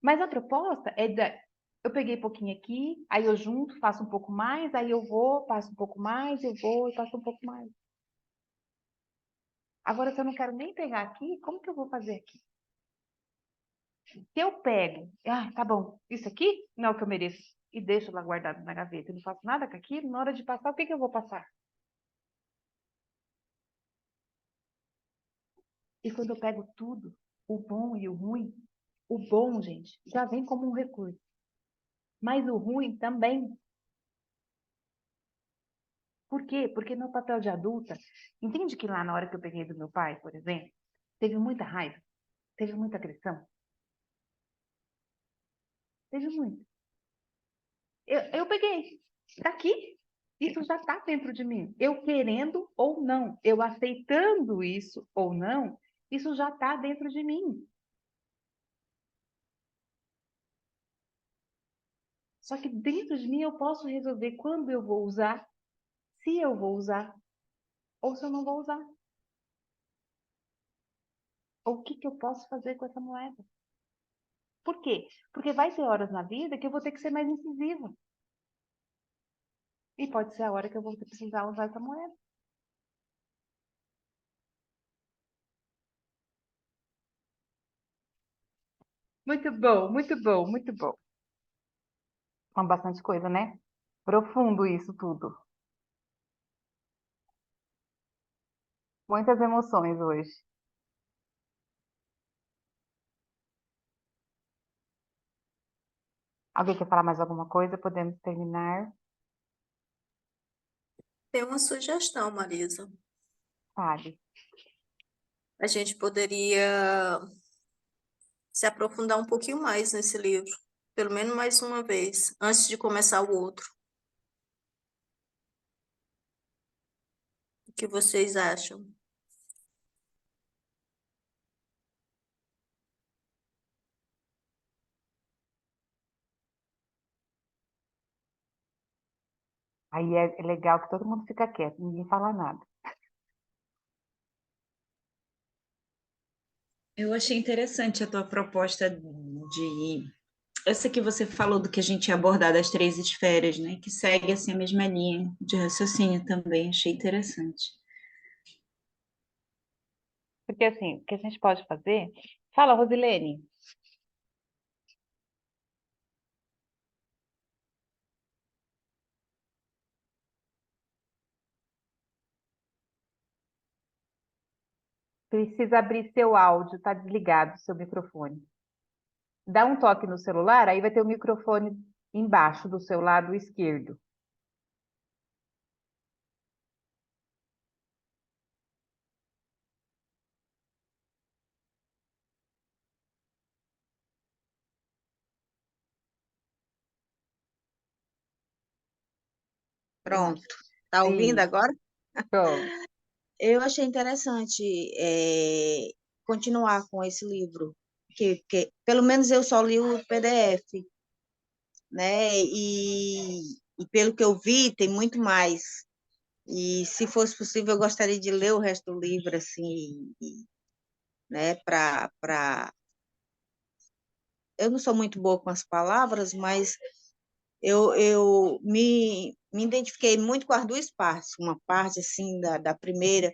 Mas a proposta é eu peguei um pouquinho aqui, aí eu junto, faço um pouco mais, aí eu vou, passo um pouco mais, eu vou e passo um pouco mais. Agora, se eu não quero nem pegar aqui, como que eu vou fazer aqui? Se eu pego, tá bom, isso aqui não é o que eu mereço, e deixo lá guardado na gaveta, e não faço nada com aquilo, na hora de passar, o que que eu vou passar? E quando eu pego tudo, o bom e o ruim, o bom, gente, já vem como um recurso. Mas o ruim também. Por quê? Porque no papel de adulta, entende que lá na hora que eu peguei do meu pai, por exemplo, teve muita raiva, teve muita agressão, teve muito. Eu peguei, tá aqui, isso já está dentro de mim. Eu querendo ou não, eu aceitando isso ou não, isso já está dentro de mim. Só que dentro de mim eu posso resolver quando eu vou usar, se eu vou usar, ou se eu não vou usar. Ou o que que eu posso fazer com essa moeda? Por quê? Porque vai ter horas na vida que eu vou ter que ser mais incisiva. E pode ser a hora que eu vou precisar usar essa moeda. Muito bom, muito bom, muito bom. Com bastante coisa, né? Profundo isso tudo. Muitas emoções hoje. Alguém quer falar mais alguma coisa? Podemos terminar. Tem uma sugestão, Marisa. Fale. A gente poderia se aprofundar um pouquinho mais nesse livro, pelo menos mais uma vez, antes de começar o outro. O que vocês acham? Aí é legal que todo mundo fica quieto, ninguém fala nada. Eu achei interessante a tua proposta de essa que você falou do que a gente ia abordar das três esferas, né? Que segue assim a mesma linha de raciocínio também, achei interessante. Porque assim, o que a gente pode fazer... Fala, Rosilene. Precisa abrir seu áudio, tá desligado seu microfone. Dá um toque no celular, aí vai ter o microfone embaixo do seu lado esquerdo. Pronto. Tá ouvindo Sim, agora? pronto. Eu achei interessante continuar com esse livro, que pelo menos eu só li o PDF, né? E pelo que eu vi, tem muito mais. E se fosse possível, eu gostaria de ler o resto do livro, assim, né? Para eu não sou muito boa com as palavras, mas eu me identifiquei muito com as duas partes, uma parte assim da primeira,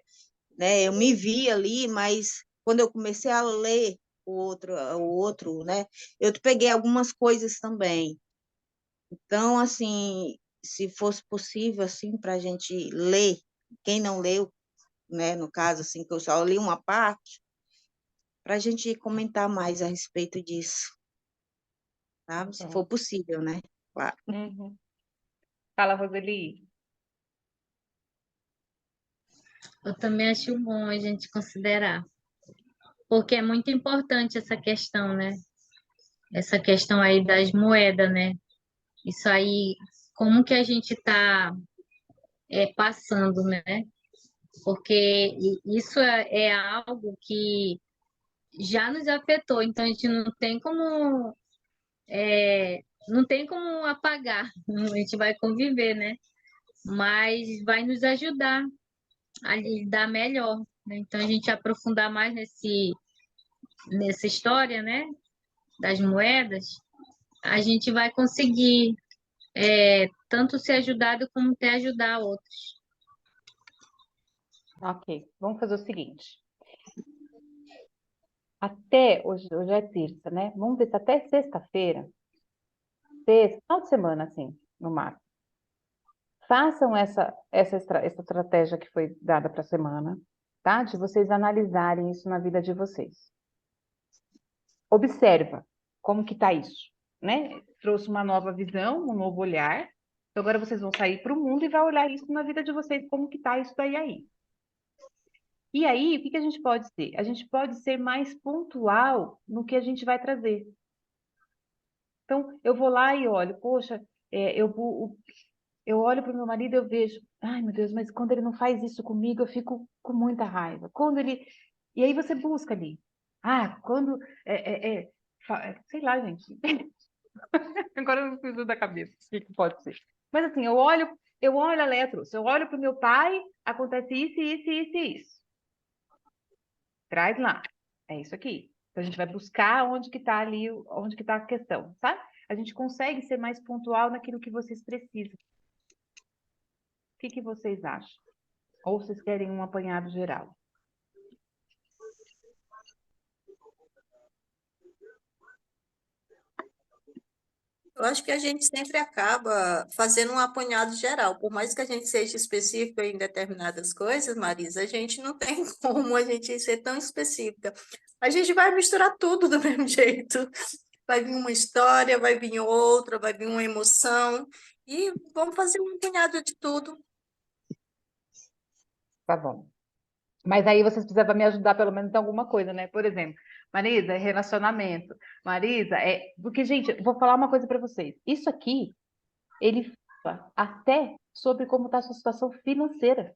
né? Eu me vi ali, mas quando eu comecei a ler o outro, né? Eu peguei algumas coisas também. Então, assim, se fosse possível, assim, para a gente ler, quem não leu, né? No caso, assim, que eu só li uma parte, para a gente comentar mais a respeito disso, tá? Se for possível, né? Claro. Uhum. Fala, Roseli. Eu também acho bom a gente considerar, porque é muito importante essa questão, né? Essa questão aí das moedas, né? Isso aí, como que a gente está passando, né? Porque isso é algo que já nos afetou, então a gente não tem como apagar, a gente vai conviver, né? Mas vai nos ajudar a lidar melhor, né? Então a gente aprofundar mais nessa história, né? Das moedas, a gente vai conseguir tanto ser ajudado como ter ajudar outros. Ok, vamos fazer o seguinte. Até hoje é terça, né? Vamos ver se até sexta-feira, final de semana, assim, no máximo. Façam essa estratégia que foi dada para a semana, tá? De vocês analisarem isso na vida de vocês. Observa como que tá isso, né? Trouxe uma nova visão, um novo olhar. Então agora vocês vão sair para o mundo e vai olhar isso na vida de vocês, como que tá isso daí aí. E aí, o que a gente pode ser? A gente pode ser mais pontual no que a gente vai trazer. Então, eu vou lá e olho, poxa, eu olho para o meu marido e eu vejo, ai meu Deus, mas quando ele não faz isso comigo, eu fico com muita raiva. E aí você busca ali. Quando, sei lá, gente. Agora eu não preciso da cabeça, o que pode ser. Mas assim, eu olho a letras, eu olho para o meu pai, acontece isso, isso, isso e isso. Traz lá. É isso aqui. Então a gente vai buscar onde que está ali, onde que está a questão, tá? A gente consegue ser mais pontual naquilo que vocês precisam. O que vocês acham? Ou vocês querem um apanhado geral? Eu acho que a gente sempre acaba fazendo um apanhado geral, por mais que a gente seja específico em determinadas coisas, Marisa, a gente não tem como a gente ser tão específica. A gente vai misturar tudo do mesmo jeito. Vai vir uma história, vai vir outra, vai vir uma emoção, e vamos fazer um apanhado de tudo. Tá bom. Mas aí vocês precisam me ajudar pelo menos em alguma coisa, né? Por exemplo, Marisa, é relacionamento. Marisa, Porque, gente, vou falar uma coisa para vocês. Isso aqui, ele fala até sobre como está a sua situação financeira.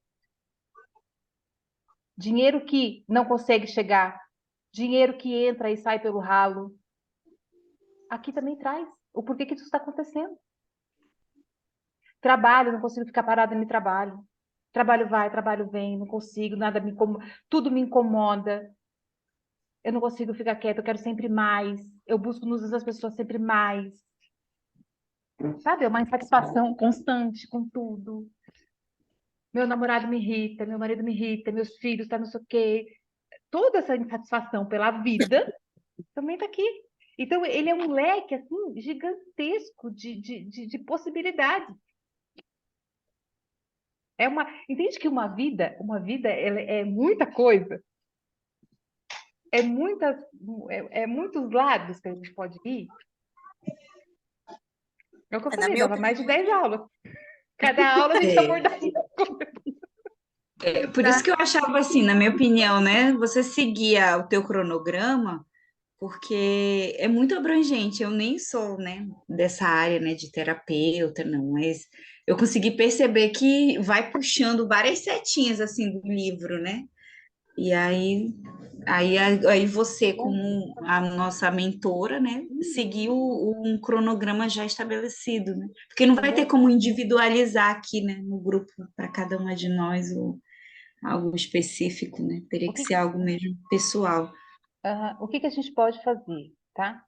Dinheiro que não consegue chegar, dinheiro que entra e sai pelo ralo. Aqui também traz o porquê que isso está acontecendo. Trabalho, não consigo ficar parada no trabalho. Trabalho vai, trabalho vem, não consigo, nada me incomoda, tudo me incomoda. Eu não consigo ficar quieta, eu quero sempre mais. Eu busco nos das pessoas sempre mais. Sabe? É uma insatisfação constante com tudo. Meu namorado me irrita, meu marido me irrita, meus filhos, tá não sei o quê. Toda essa insatisfação pela vida também tá aqui. Então, ele é um leque, assim, gigantesco de possibilidades. Entende que uma vida ela é muita coisa, é muitos lados que a gente pode ir. É o que eu Na falei, minha dava mais de opinião, 10 aulas. Cada aula a gente abordava uma coisa. Por isso que eu achava assim, na minha opinião, né? Você seguia o teu cronograma, porque é muito abrangente. Eu nem sou, né, dessa área, né, de terapeuta, não, mas eu consegui perceber que vai puxando várias setinhas assim do livro, né? E aí você, como a nossa mentora, né, seguiu um cronograma já estabelecido, né? Porque não vai ter como individualizar aqui, né, no grupo para cada uma de nós algo específico, né? Teria que ser algo mesmo pessoal. O que a gente pode fazer, tá?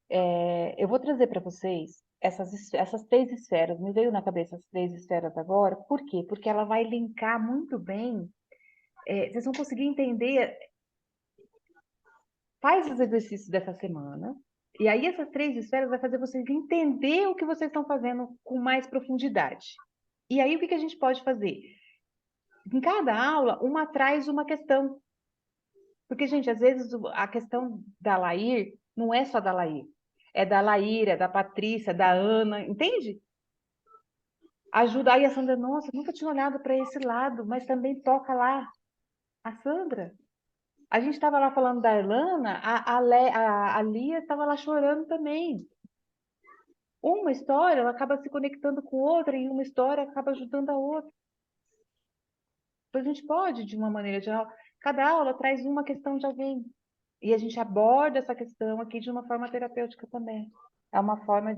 Eu vou trazer para vocês essas 3 esferas. Me veio na cabeça as 3 esferas agora. Por quê? Porque ela vai linkar muito bem. Vocês vão conseguir entender. Faz os exercícios dessa semana. E aí essas 3 esferas vai fazer vocês entender o que vocês estão fazendo com mais profundidade. E aí o que a gente pode fazer? Em cada aula, uma traz uma questão. Porque, gente, às vezes a questão da Laís não é só da Laís. É da Laíra, é da Patrícia, é da Ana, entende? Ajuda. Aí a Sandra, nossa, nunca tinha olhado para esse lado, mas também toca lá a Sandra. A gente estava lá falando da Ilana, a Lia estava lá chorando também. Uma história, ela acaba se conectando com outra, e uma história acaba ajudando a outra. Então, a gente pode, de uma maneira geral, cada aula traz uma questão de alguém. E a gente aborda essa questão aqui de uma forma terapêutica também. É uma forma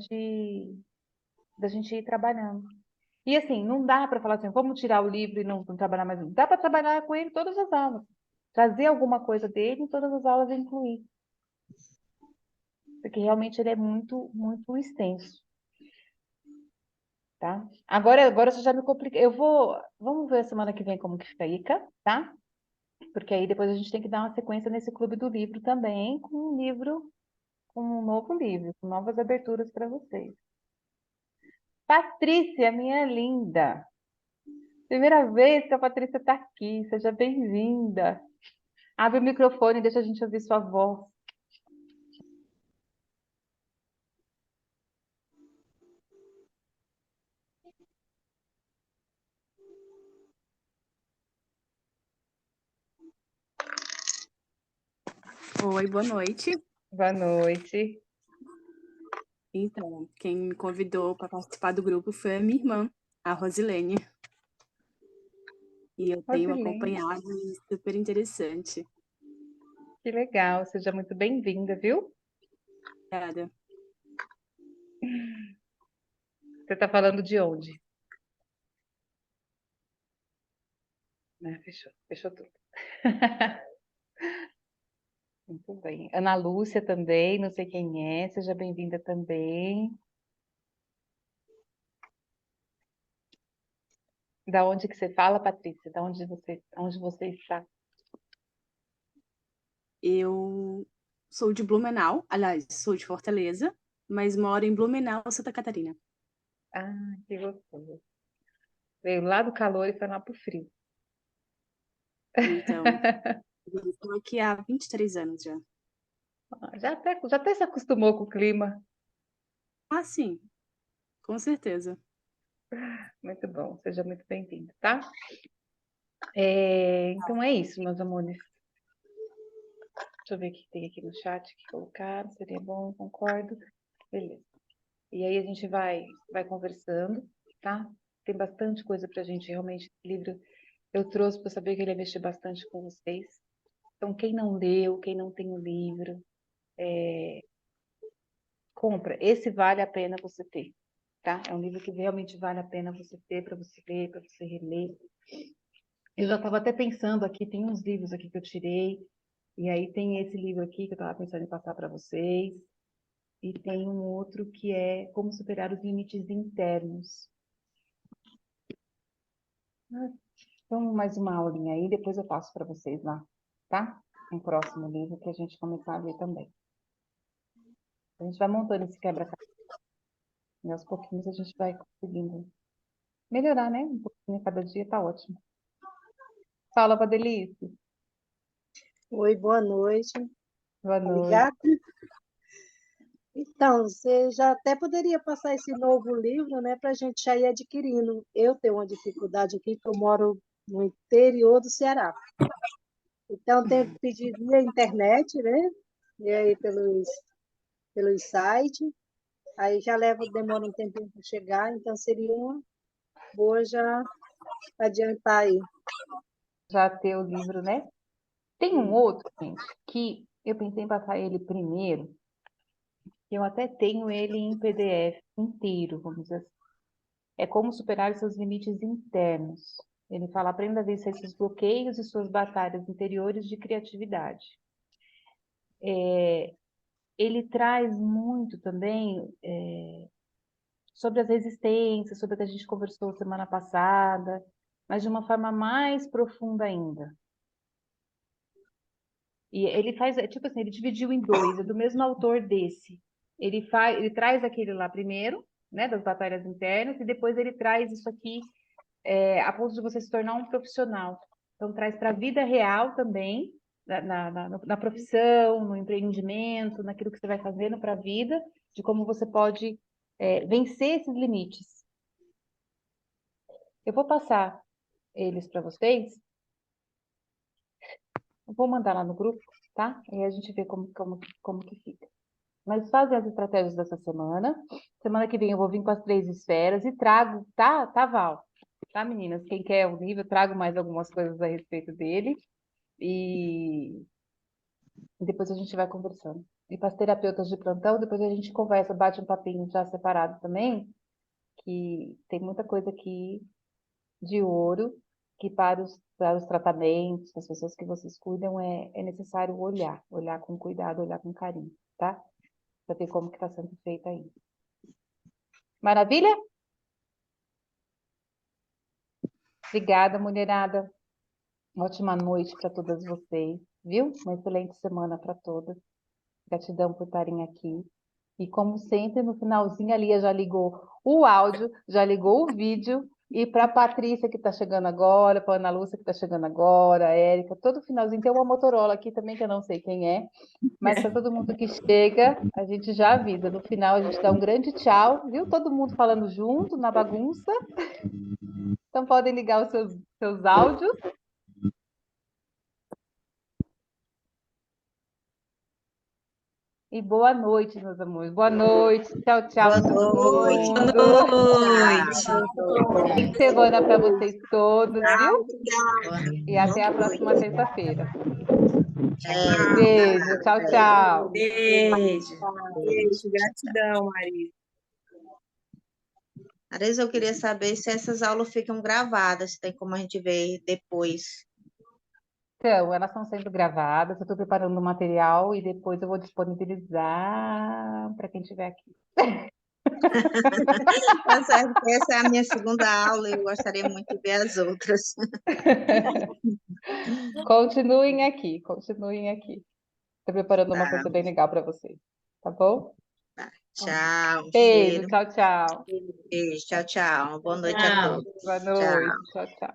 da gente ir trabalhando. E assim, não dá para falar assim, vamos tirar o livro e não trabalhar mais. Dá para trabalhar com ele em todas as aulas. Trazer alguma coisa dele em todas as aulas e incluir. Porque realmente ele é muito, muito extenso. Tá? Agora você já me complica. Vamos ver a semana que vem como que fica, tá? Porque aí depois a gente tem que dar uma sequência nesse clube do livro também, com um novo livro, com novas aberturas para vocês. Patrícia, minha linda. Primeira vez que a Patrícia está aqui, seja bem-vinda. Abre o microfone e deixa a gente ouvir sua voz. Oi, boa noite. Boa noite. Então, quem me convidou para participar do grupo foi a minha irmã, a Rosilene. E eu tenho Rosilene. acompanhado e super interessante. Que legal, seja muito bem-vinda, viu? Obrigada. Você está falando de onde? Fechou tudo. Muito bem. Ana Lúcia também, não sei quem é, seja bem-vinda também. Da onde que você fala, Patrícia? Da onde você está? Eu sou de Blumenau, aliás, sou de Fortaleza, mas moro em Blumenau, Santa Catarina. Ah, que gostoso. Veio lá do calor e foi lá pro frio. Então, eu estou aqui há 23 anos já. Já até se acostumou com o clima. Ah, sim, com certeza. Muito bom, seja muito bem-vindo, tá? Então é isso, meus amores. Deixa eu ver o que tem aqui no chat que colocaram, seria bom, concordo. Beleza. E aí a gente vai conversando, tá? Tem bastante coisa pra gente, realmente, esse livro eu trouxe para saber que ele ia mexer bastante com vocês. Então, quem não leu, quem não tem o livro, compra. Esse vale a pena você ter, tá? É um livro que realmente vale a pena você ter, para você ler, para você reler. Eu já estava até pensando aqui, tem uns livros aqui que eu tirei, e aí tem esse livro aqui que eu estava pensando em passar para vocês, e tem um outro que é Como Superar os Limites Internos. Então, mais uma aulinha aí, depois eu passo para vocês lá, tá? Um próximo livro que a gente começar a ler também. A gente vai montando esse quebra-cabeça. E aos pouquinhos a gente vai conseguindo melhorar, né? Um pouquinho a cada dia, tá ótimo. Fala, Vadelice. Oi, boa noite. Boa noite. Obrigada. Então, você já até poderia passar esse novo livro, né, para a gente já ir adquirindo. Eu tenho uma dificuldade aqui, que eu moro no interior do Ceará. Então, tenho que pedir via internet, né? E aí pelos sites. Aí já demora um tempinho para chegar, então seria uma boa já adiantar aí. Já ter o livro, né? Tem um outro, gente, que eu pensei em passar ele primeiro, que eu até tenho ele em PDF inteiro, vamos dizer assim. É Como Superar os Seus Limites Internos. Ele fala, aprenda a vencer seus bloqueios e suas batalhas interiores de criatividade. ele traz muito também sobre as resistências, sobre o que a gente conversou semana passada, mas de uma forma mais profunda ainda. E ele faz, tipo assim, ele dividiu em dois, é do mesmo autor desse. Ele traz aquele lá primeiro, né, das batalhas internas, e depois ele traz isso aqui a ponto de você se tornar um profissional. Então, traz para a vida real também, na profissão, no empreendimento, naquilo que você vai fazendo para a vida, de como você pode vencer esses limites. Eu vou passar eles para vocês. Eu vou mandar lá no grupo, tá? E a gente vê como que fica. Mas fazem as estratégias dessa semana. Semana que vem eu vou vir com as 3 esferas e trago, tá, Val? Tá, meninas? Quem quer o livro, eu trago mais algumas coisas a respeito dele. E depois a gente vai conversando. E para as terapeutas de plantão, depois a gente conversa, bate um papinho já separado também, que tem muita coisa aqui de ouro, que para os tratamentos, as pessoas que vocês cuidam, é necessário olhar com cuidado, olhar com carinho, tá? Para ver como que está sendo feito aí. Maravilha? Obrigada, mulherada. Ótima noite para todas vocês, viu? Uma excelente semana para todas. Gratidão por estarem aqui. E como sempre, no finalzinho a Lia já ligou o áudio, já ligou o vídeo. E para a Patrícia que está chegando agora, para a Ana Lúcia que está chegando agora, a Érica, todo finalzinho. Tem uma Motorola aqui também que eu não sei quem é. Mas para todo mundo que chega, a gente já avisa. No final a gente dá um grande tchau, viu? Todo mundo falando junto, na bagunça. Então podem ligar os seus áudios. E boa noite, meus amores. Boa noite. Tchau, tchau para todo mundo. Boa noite. Fim de semana para vocês todos, viu? Obrigada. E até a próxima terça-feira. Tchau. Beijo. Tchau, tchau. Beijo. Beijo, gratidão, Maria. Às eu queria saber se essas aulas ficam gravadas, se tem como a gente ver depois. Então, elas estão sendo gravadas, eu estou preparando o material e depois eu vou disponibilizar para quem estiver aqui. Tá certo, essa é a minha segunda aula e eu gostaria muito de ver as outras. Continuem aqui, continuem aqui. Estou preparando uma coisa bem legal para vocês, tá bom? Tá. Tchau. Beijo, Cheiro. tchau, tchau. Beijo, tchau, tchau. Boa noite a Tchau. todos. Boa noite, tchau, tchau.